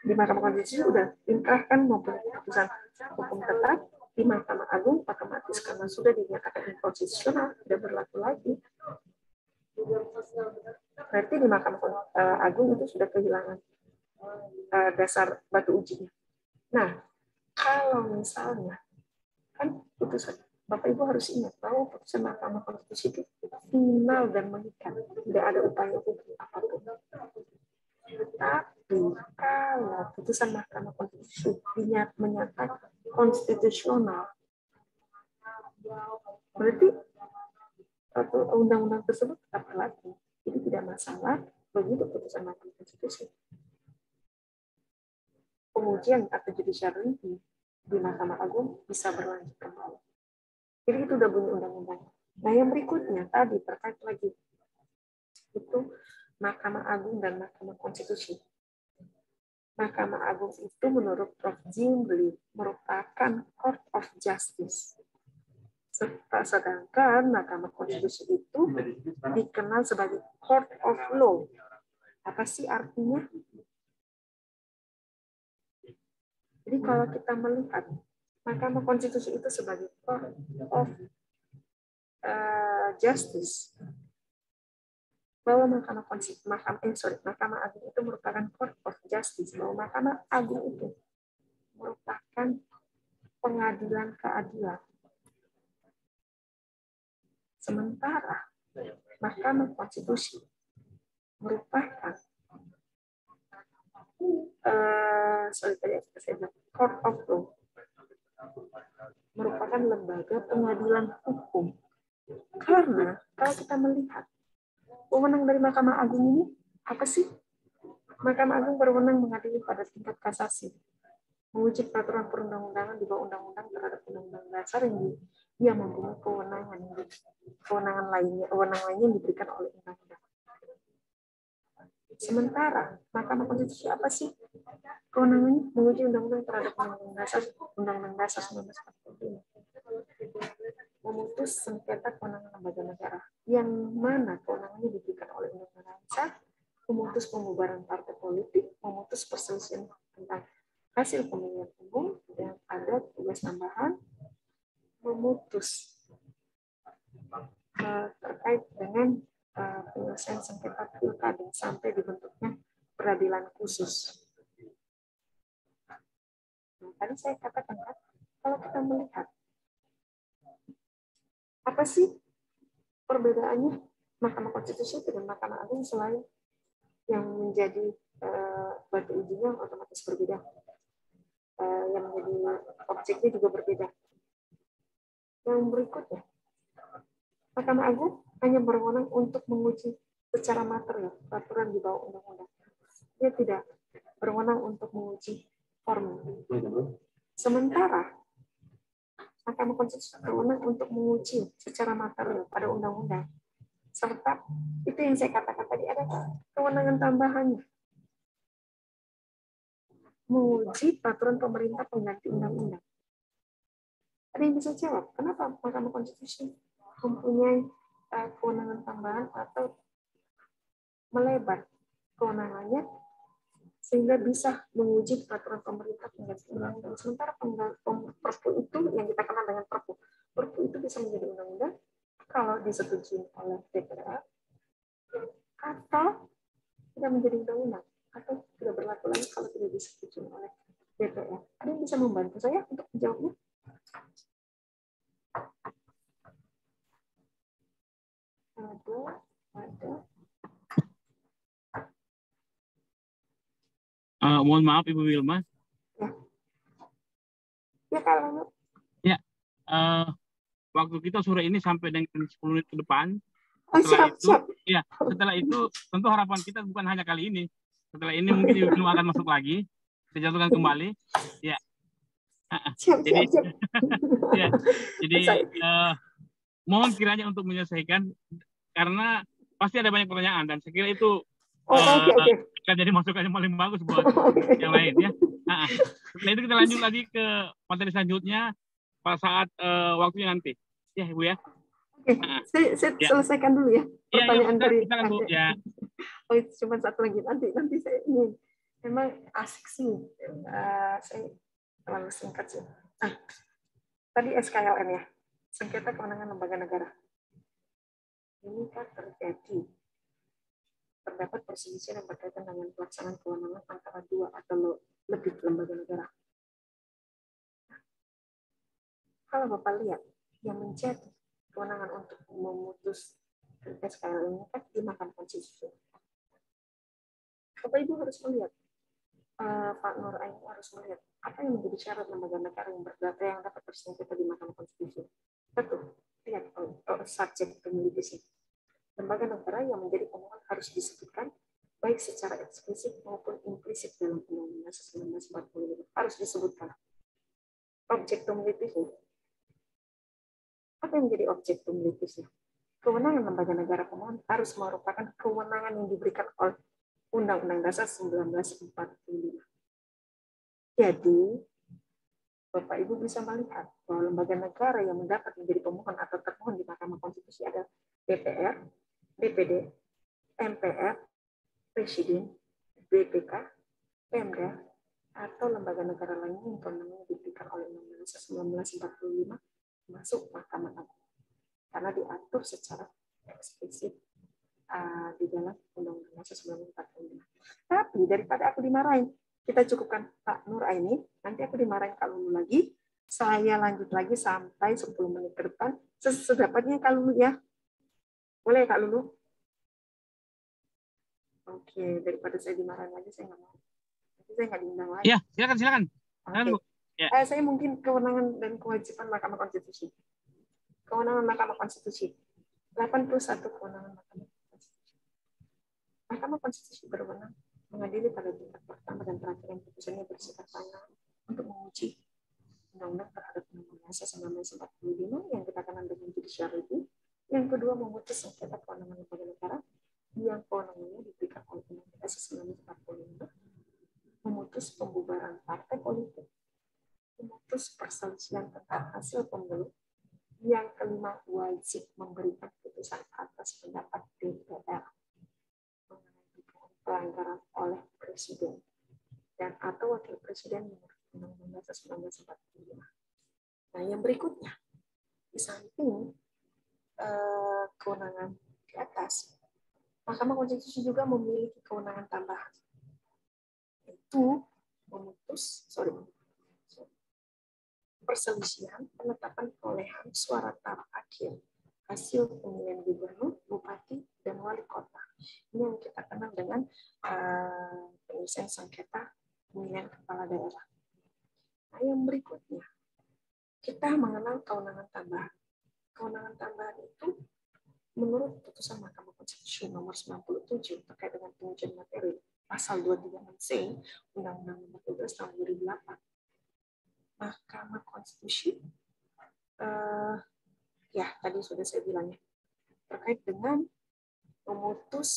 Di Mahkamah Konstitusi sudah inkrahkan maupun keputusan hukum tetap di Mahkamah Agung, otomatis karena sudah dinyatakan inkonstitusional tidak berlaku lagi. Berarti di Mahkamah Agung itu sudah kehilangan dasar batu ujinya. Nah, kalau misalnya kan putusan, Bapak Ibu harus ingat bahwa putusan Mahkamah Konstitusi itu final dan mengikat, tidak ada upaya hukum apapun. Tetapi kalau putusan Mahkamah Konstitusi menyatakan konstitusional, berarti undang-undang tersebut tetap berlaku. Jadi tidak masalah begitu putusan Mahkamah Konstitusi. Pengujian atau judicial review di Mahkamah Agung bisa berlanjut kembali. Jadi itu udah bunyi undang-undang. Nah yang berikutnya tadi terkait lagi itu Mahkamah Agung dan Mahkamah Konstitusi. Mahkamah Agung itu menurut Prof. Jimli merupakan Court of Justice. Sedangkan Mahkamah Konstitusi itu dikenal sebagai Court of Law. Apa sih artinya? Jadi kalau kita melihat Mahkamah Konstitusi itu sebagai Court of Justice, bahwa Mahkamah Agung itu merupakan Court of Justice, bahwa Mahkamah Agung itu merupakan pengadilan keadilan. Sementara Mahkamah Konstitusi merupakan Court of Law, merupakan lembaga pengadilan hukum. Karena kalau kita melihat wewenang dari Mahkamah Agung ini apa sih? Mahkamah Agung berwenang mengadili pada tingkat kasasi, menguji peraturan perundang-undangan di bawah undang-undang terhadap undang-undang dasar yang dia mempunyai kewenangan lainnya yang diberikan oleh undang-undang. Sementara Mahkamah Konstitusi apa sih kewenangannya? Menguji undang-undang terhadap undang-undang dasar 1945, memutus sengketa kewenangan lembaga negara, yang mana kewenangannya diberikan oleh undang-undang dasar, memutus pembubaran partai politik, memutus perselisihan tentang hasil pemilihan umum, dan ada tugas tambahan memutus terkait dengan penyelesaian sengketa pilkada sampai dibentuknya peradilan khusus. Nah, tadi saya katakan kan, kalau kita melihat apa sih perbedaannya Mahkamah Konstitusi dengan Mahkamah Agung selain yang menjadi batu ujinya otomatis berbeda, yang menjadi objeknya juga berbeda. Yang berikutnya, Mahkamah Agung hanya berwenang untuk menguji secara material peraturan di bawah undang-undang. Dia tidak berwenang untuk menguji formil. Sementara Mahkamah Konstitusi berwenang untuk menguji secara material pada undang-undang. Serta itu yang saya katakan tadi ada kewenangan tambahannya. Menguji peraturan pemerintah pengganti undang-undang. Ada yang bisa jawab, kenapa Mahkamah Konstitusi mempunyai kewenangan tambahan atau melebar kewenangannya sehingga bisa menguji peraturan pemerintah pengganti undang-undang. Sementara Perpu itu yang kita kenal dengan Perpu itu bisa menjadi undang-undang kalau disetujui oleh DPR atau tidak menjadi undang-undang atau tidak berlaku lagi kalau tidak disetujui oleh DPR. Ada yang bisa membantu saya untuk menjawabnya? Ada. Mohon maaf Ibu Wilma. Ya kalau Ya, waktu kita sore ini sampai dengan 10 menit ke depan. siap. Setelah itu tentu harapan kita bukan hanya kali ini. Setelah ini mungkin Ibu Wilma akan masuk lagi, dijatuhkan kembali. Ya. Siap. Ya. Jadi mohon kiranya untuk menyelesaikan karena pasti ada banyak pertanyaan dan saya kira itu akan jadi masukan yang paling bagus buat yang lain ya. Setelah itu kita lanjut lagi ke materi selanjutnya pada saat waktunya nanti. Ya Ibu ya. Saya selesaikan dulu ya pertanyaan dari Bu. Ya. Oh, itu cuma satu lagi. Nanti saya ingin. Memang asik sih. Saya terlalu singkat sih. Tadi SKLN ya. Sengketa kewenangan lembaga negara. Ini kan terdapat perselisihan yang berkaitan dengan pelaksanaan kewenangan antara dua atau lebih lembaga negara. Kalau Bapak lihat, yang menjadi kewenangan untuk memutus SKL ini kan di Mahkamah Konstitusi. Bapak Ibu harus melihat, Pak Nur Aini harus melihat apa yang menjadi syarat lembaga negara yang berdata yang dapat bersengketa di Mahkamah Konstitusi. Satu, lihat subjek pemilitisnya. Lembaga negara yang menjadi pemohon harus disebutkan baik secara eksplisit maupun implisit dalam Undang-Undang 1945 harus disebutkan. Objek pemilitisnya. Apa yang menjadi objek pemilitisnya? Kewenangan lembaga negara pemohon harus merupakan kewenangan yang diberikan oleh Undang-Undang Dasar 1945. Jadi, Bapak Ibu bisa melihat bahwa lembaga negara yang mendapat menjadi pemohon atau termohon di Mahkamah Konstitusi ada DPR, DPD, MPR, Presiden, BPK, Pemda, atau lembaga negara lainnya yang kewenangannya diberikan oleh Undang-Undang Dasar 1945 masuk Mahkamah Agung karena diatur secara eksplisit di dalam Undang-Undang Dasar 1945. Tapi daripada aku dimarahin, kita cukupkan Pak Nur Aini, nanti aku dimarahin Kak Lulu lagi, saya lanjut lagi sampai 10 menit ke depan, sedapatnya Kak Lulu ya. Boleh Kak Lulu? Oke, daripada saya dimarahin lagi, saya nggak mau. Nanti saya nggak diundang lagi. Ya, silakan. Oke. Ya. Saya mungkin kewenangan dan kewajiban Mahkamah Konstitusi. Kewenangan Mahkamah Konstitusi. 81 kewenangan Mahkamah Konstitusi. Mahkamah Konstitusi berwenang mengadili pada tingkat pertama dan terakhir yang putusannya bersifat final untuk menguji undang-undang terhadap Undang-Undang Dasar 1945 yang kita kenal dengan judicial review. Yang kedua, memutus sengketa kewenangan lembaga negara yang kewenangannya diberikan oleh Undang-Undang Dasar 1945, memutus pembubaran partai politik, memutus perselisihan tentang hasil pemilu. Yang kelima, wajib memberikan putusan atas pendapat DPR mengenai pelanggaran oleh Presiden dan atau Wakil Presiden menurut Undang-Undang Dasar 1945. Nah, yang berikutnya, di samping kewenangan di atas, Mahkamah Konstitusi juga memiliki kewenangan tambahan, yaitu memutus perselisihan penetapan perolehan suara tahap akhir hasil pemilihan gubernur, bupati, dan wali kota. Ini yang kita kenal dengan penyelesaian sengketa pemilihan kepala daerah. Nah, yang berikutnya, kita mengenal kewenangan tambahan. Kewenangan tambahan itu menurut putusan Mahkamah Konstitusi nomor 97 terkait dengan pengujian materi pasal 236C Undang-Undang Nomor 12 Tahun 2008. Mahkamah Konstitusi, ya tadi sudah saya bilang ya, terkait dengan memutus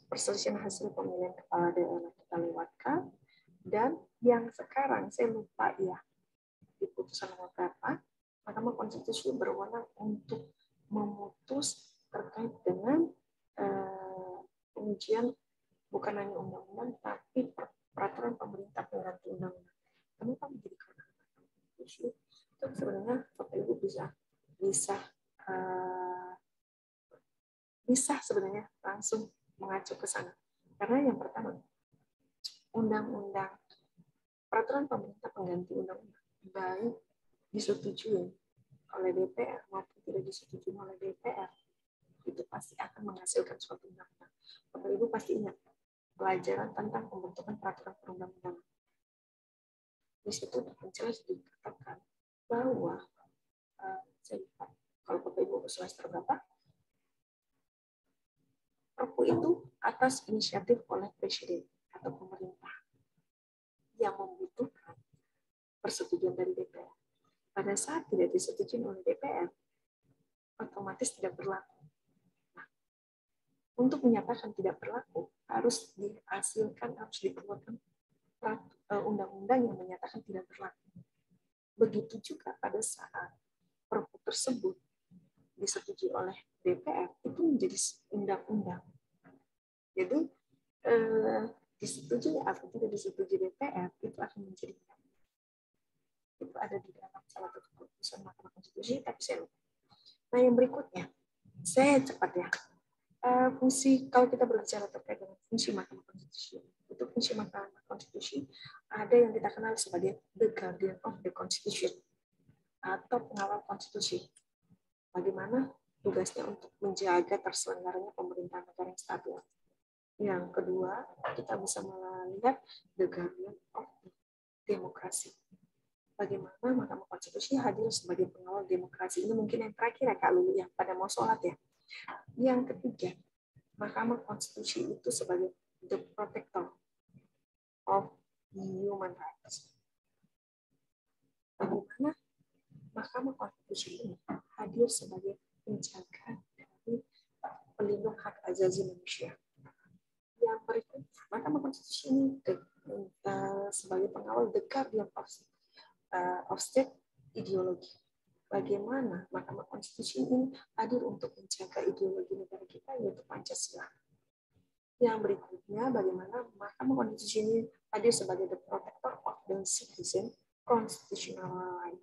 perselisihan hasil pemilihan kepala daerah kita lewatkan, dan yang sekarang saya lupa ya di putusan nomor berapa, Mahkamah Konstitusi berwenang untuk memutus terkait dengan pengujian bukan hanya undang-undang tapi peraturan pemerintah pengganti undang-undang. Kenapa menjadi kewenangan Konstitusi? Itu sebenarnya Bapak Ibu bisa sebenarnya langsung mengacu ke sana. Karena yang pertama, undang-undang peraturan pemerintah pengganti undang-undang baik disetujui oleh DPR maupun tidak disetujui oleh DPR, itu pasti akan menghasilkan suatu undang-undang. Bapak Ibu pasti ingat pelajaran tentang pembentukan peraturan perundang-undangan. Di situ jelas dikatakan bahwa saya lupa, kalau Bapak Ibu semester berapa, Perpu itu atas inisiatif oleh Presiden atau pemerintah yang membutuhkan persetujuan dari DPR. Pada saat tidak disetujui oleh DPR, otomatis tidak berlaku. Nah, untuk menyatakan tidak berlaku, harus dihasilkan, harus dikeluarkan undang-undang yang menyatakan tidak berlaku. Begitu juga pada saat Perpu tersebut disetujui oleh DPR, itu menjadi undang-undang. Jadi, disetujui atau tidak disetujui DPR, itu akan menjadi undang-undang. Itu ada di dalam salah satu keputusan Mahkamah Konstitusi, tapi saya lupa. Nah, yang berikutnya, saya cepat ya. Fungsi, kalau kita berbicara terkait dengan fungsi Mahkamah Konstitusi, itu fungsi Mahkamah Konstitusi ada yang kita kenal sebagai the guardian of the Constitution atau pengawal konstitusi. Bagaimana tugasnya untuk menjaga terselenggaranya pemerintahan negara yang stabil. Yang kedua, kita bisa melihat the guardian of demokrasi. Bagaimana Mahkamah Konstitusi hadir sebagai pengawal demokrasi. Ini mungkin yang terakhir ya Kak Lulu, yang pada mau sholat ya. Yang ketiga, Mahkamah Konstitusi itu sebagai the protector of human rights. Bagaimana Mahkamah Konstitusi ini hadir sebagai penjaga dari pelindung hak asasi manusia. Yang berikutnya, Mahkamah Konstitusi ini sebagai pengawal the guardian of state ideologi. Bagaimana Mahkamah Konstitusi ini hadir untuk menjaga ideologi negara kita, yaitu Pancasila. Yang berikutnya, bagaimana Mahkamah Konstitusi ini hadir sebagai the protector of the citizen constitutional right.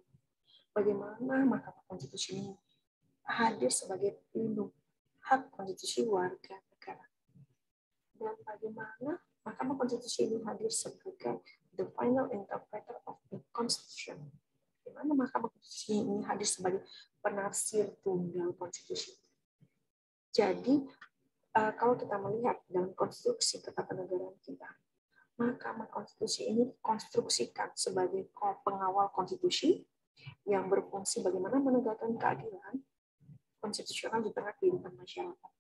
Bagaimana Mahkamah Konstitusi ini hadir sebagai pelindung hak konstitusi warga negara. Dan bagaimana Mahkamah Konstitusi ini hadir sebagai the final interpreter of the Constitution. Di mana Mahkamah Konstitusi ini hadir sebagai penafsir tunggal konstitusi. Jadi, kalau kita melihat dalam konstruksi ketatanegaraan kita, Mahkamah Konstitusi ini konstruksikan sebagai pengawal konstitusi yang berfungsi bagaimana menegakkan keadilan konstitusional di tengah kehidupan masyarakat.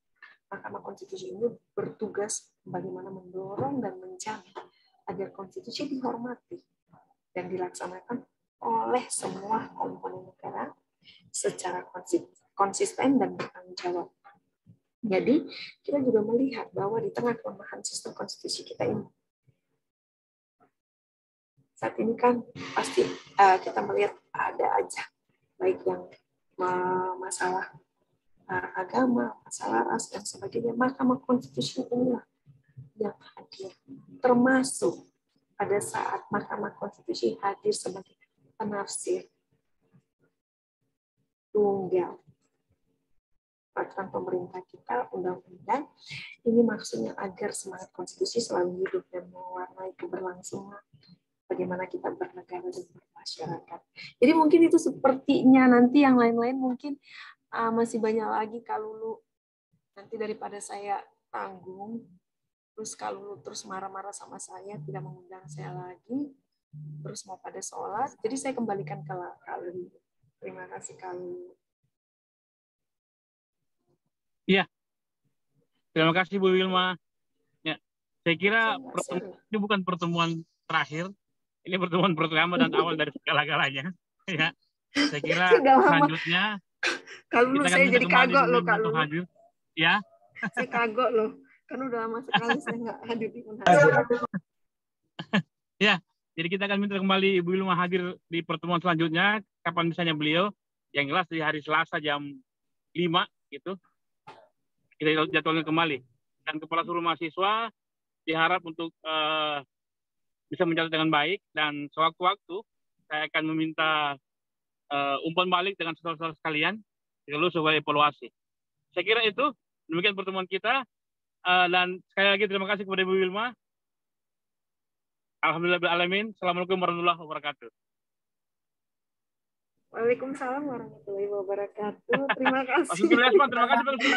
Mahkamah Konstitusi ini bertugas bagaimana mendorong dan menjamin agar konstitusi dihormati dan dilaksanakan oleh semua komponen negara secara konsisten dan bertanggung jawab. Jadi, kita juga melihat bahwa di tengah kelemahan sistem konstitusi kita ini, saat ini kan pasti kita melihat ada aja, baik yang masalah agama, masalah ras, dan sebagainya. Mahkamah Konstitusi inilah yang hadir. Termasuk pada saat Mahkamah Konstitusi hadir sebagai penafsir tunggal peraturan pemerintah kita, undang-undang. Ini maksudnya agar semangat konstitusi selalu hidup dan mewarnai keberlangsungan bagaimana kita bernegara dan bermasyarakat. Jadi mungkin itu sepertinya, nanti yang lain-lain mungkin masih banyak lagi Kak Lulu. Nanti daripada saya tanggung, terus Kak Lulu terus marah-marah sama saya, tidak mengundang saya lagi, terus mau pada sholat. Jadi saya kembalikan ke Kak Lulu. Terima kasih Kak Lulu. Iya, terima kasih Bu Wilma. Ya, saya kira ini bukan pertemuan terakhir, ini pertemuan pertama dan awal dari segala-galanya. Ya, saya kira selanjutnya kalau kita akan saya jadi kagok loh untuk hadir. Ya, saya kagok loh, kan udah lama sekali saya nggak hadir di Ya, jadi kita akan minta kembali Ibu Wilma hadir di pertemuan selanjutnya. Kapan misalnya beliau? Yang jelas di hari Selasa jam 5 gitu. Kita jadwalkan kembali. Dan Kepala Seluruh Mahasiswa diharap untuk bisa mencatat dengan baik, dan sewaktu-waktu saya akan meminta umpan balik dengan saudara-saudara sekalian lalu sebagai evaluasi. Saya kira itu demikian pertemuan kita, dan sekali lagi terima kasih kepada Ibu Wilma. Alhamdulillahirrahmanirrahim. Assalamualaikum warahmatullahi wabarakatuh. Waalaikumsalam warahmatullahi wabarakatuh. Terima kasih. Terima kasih.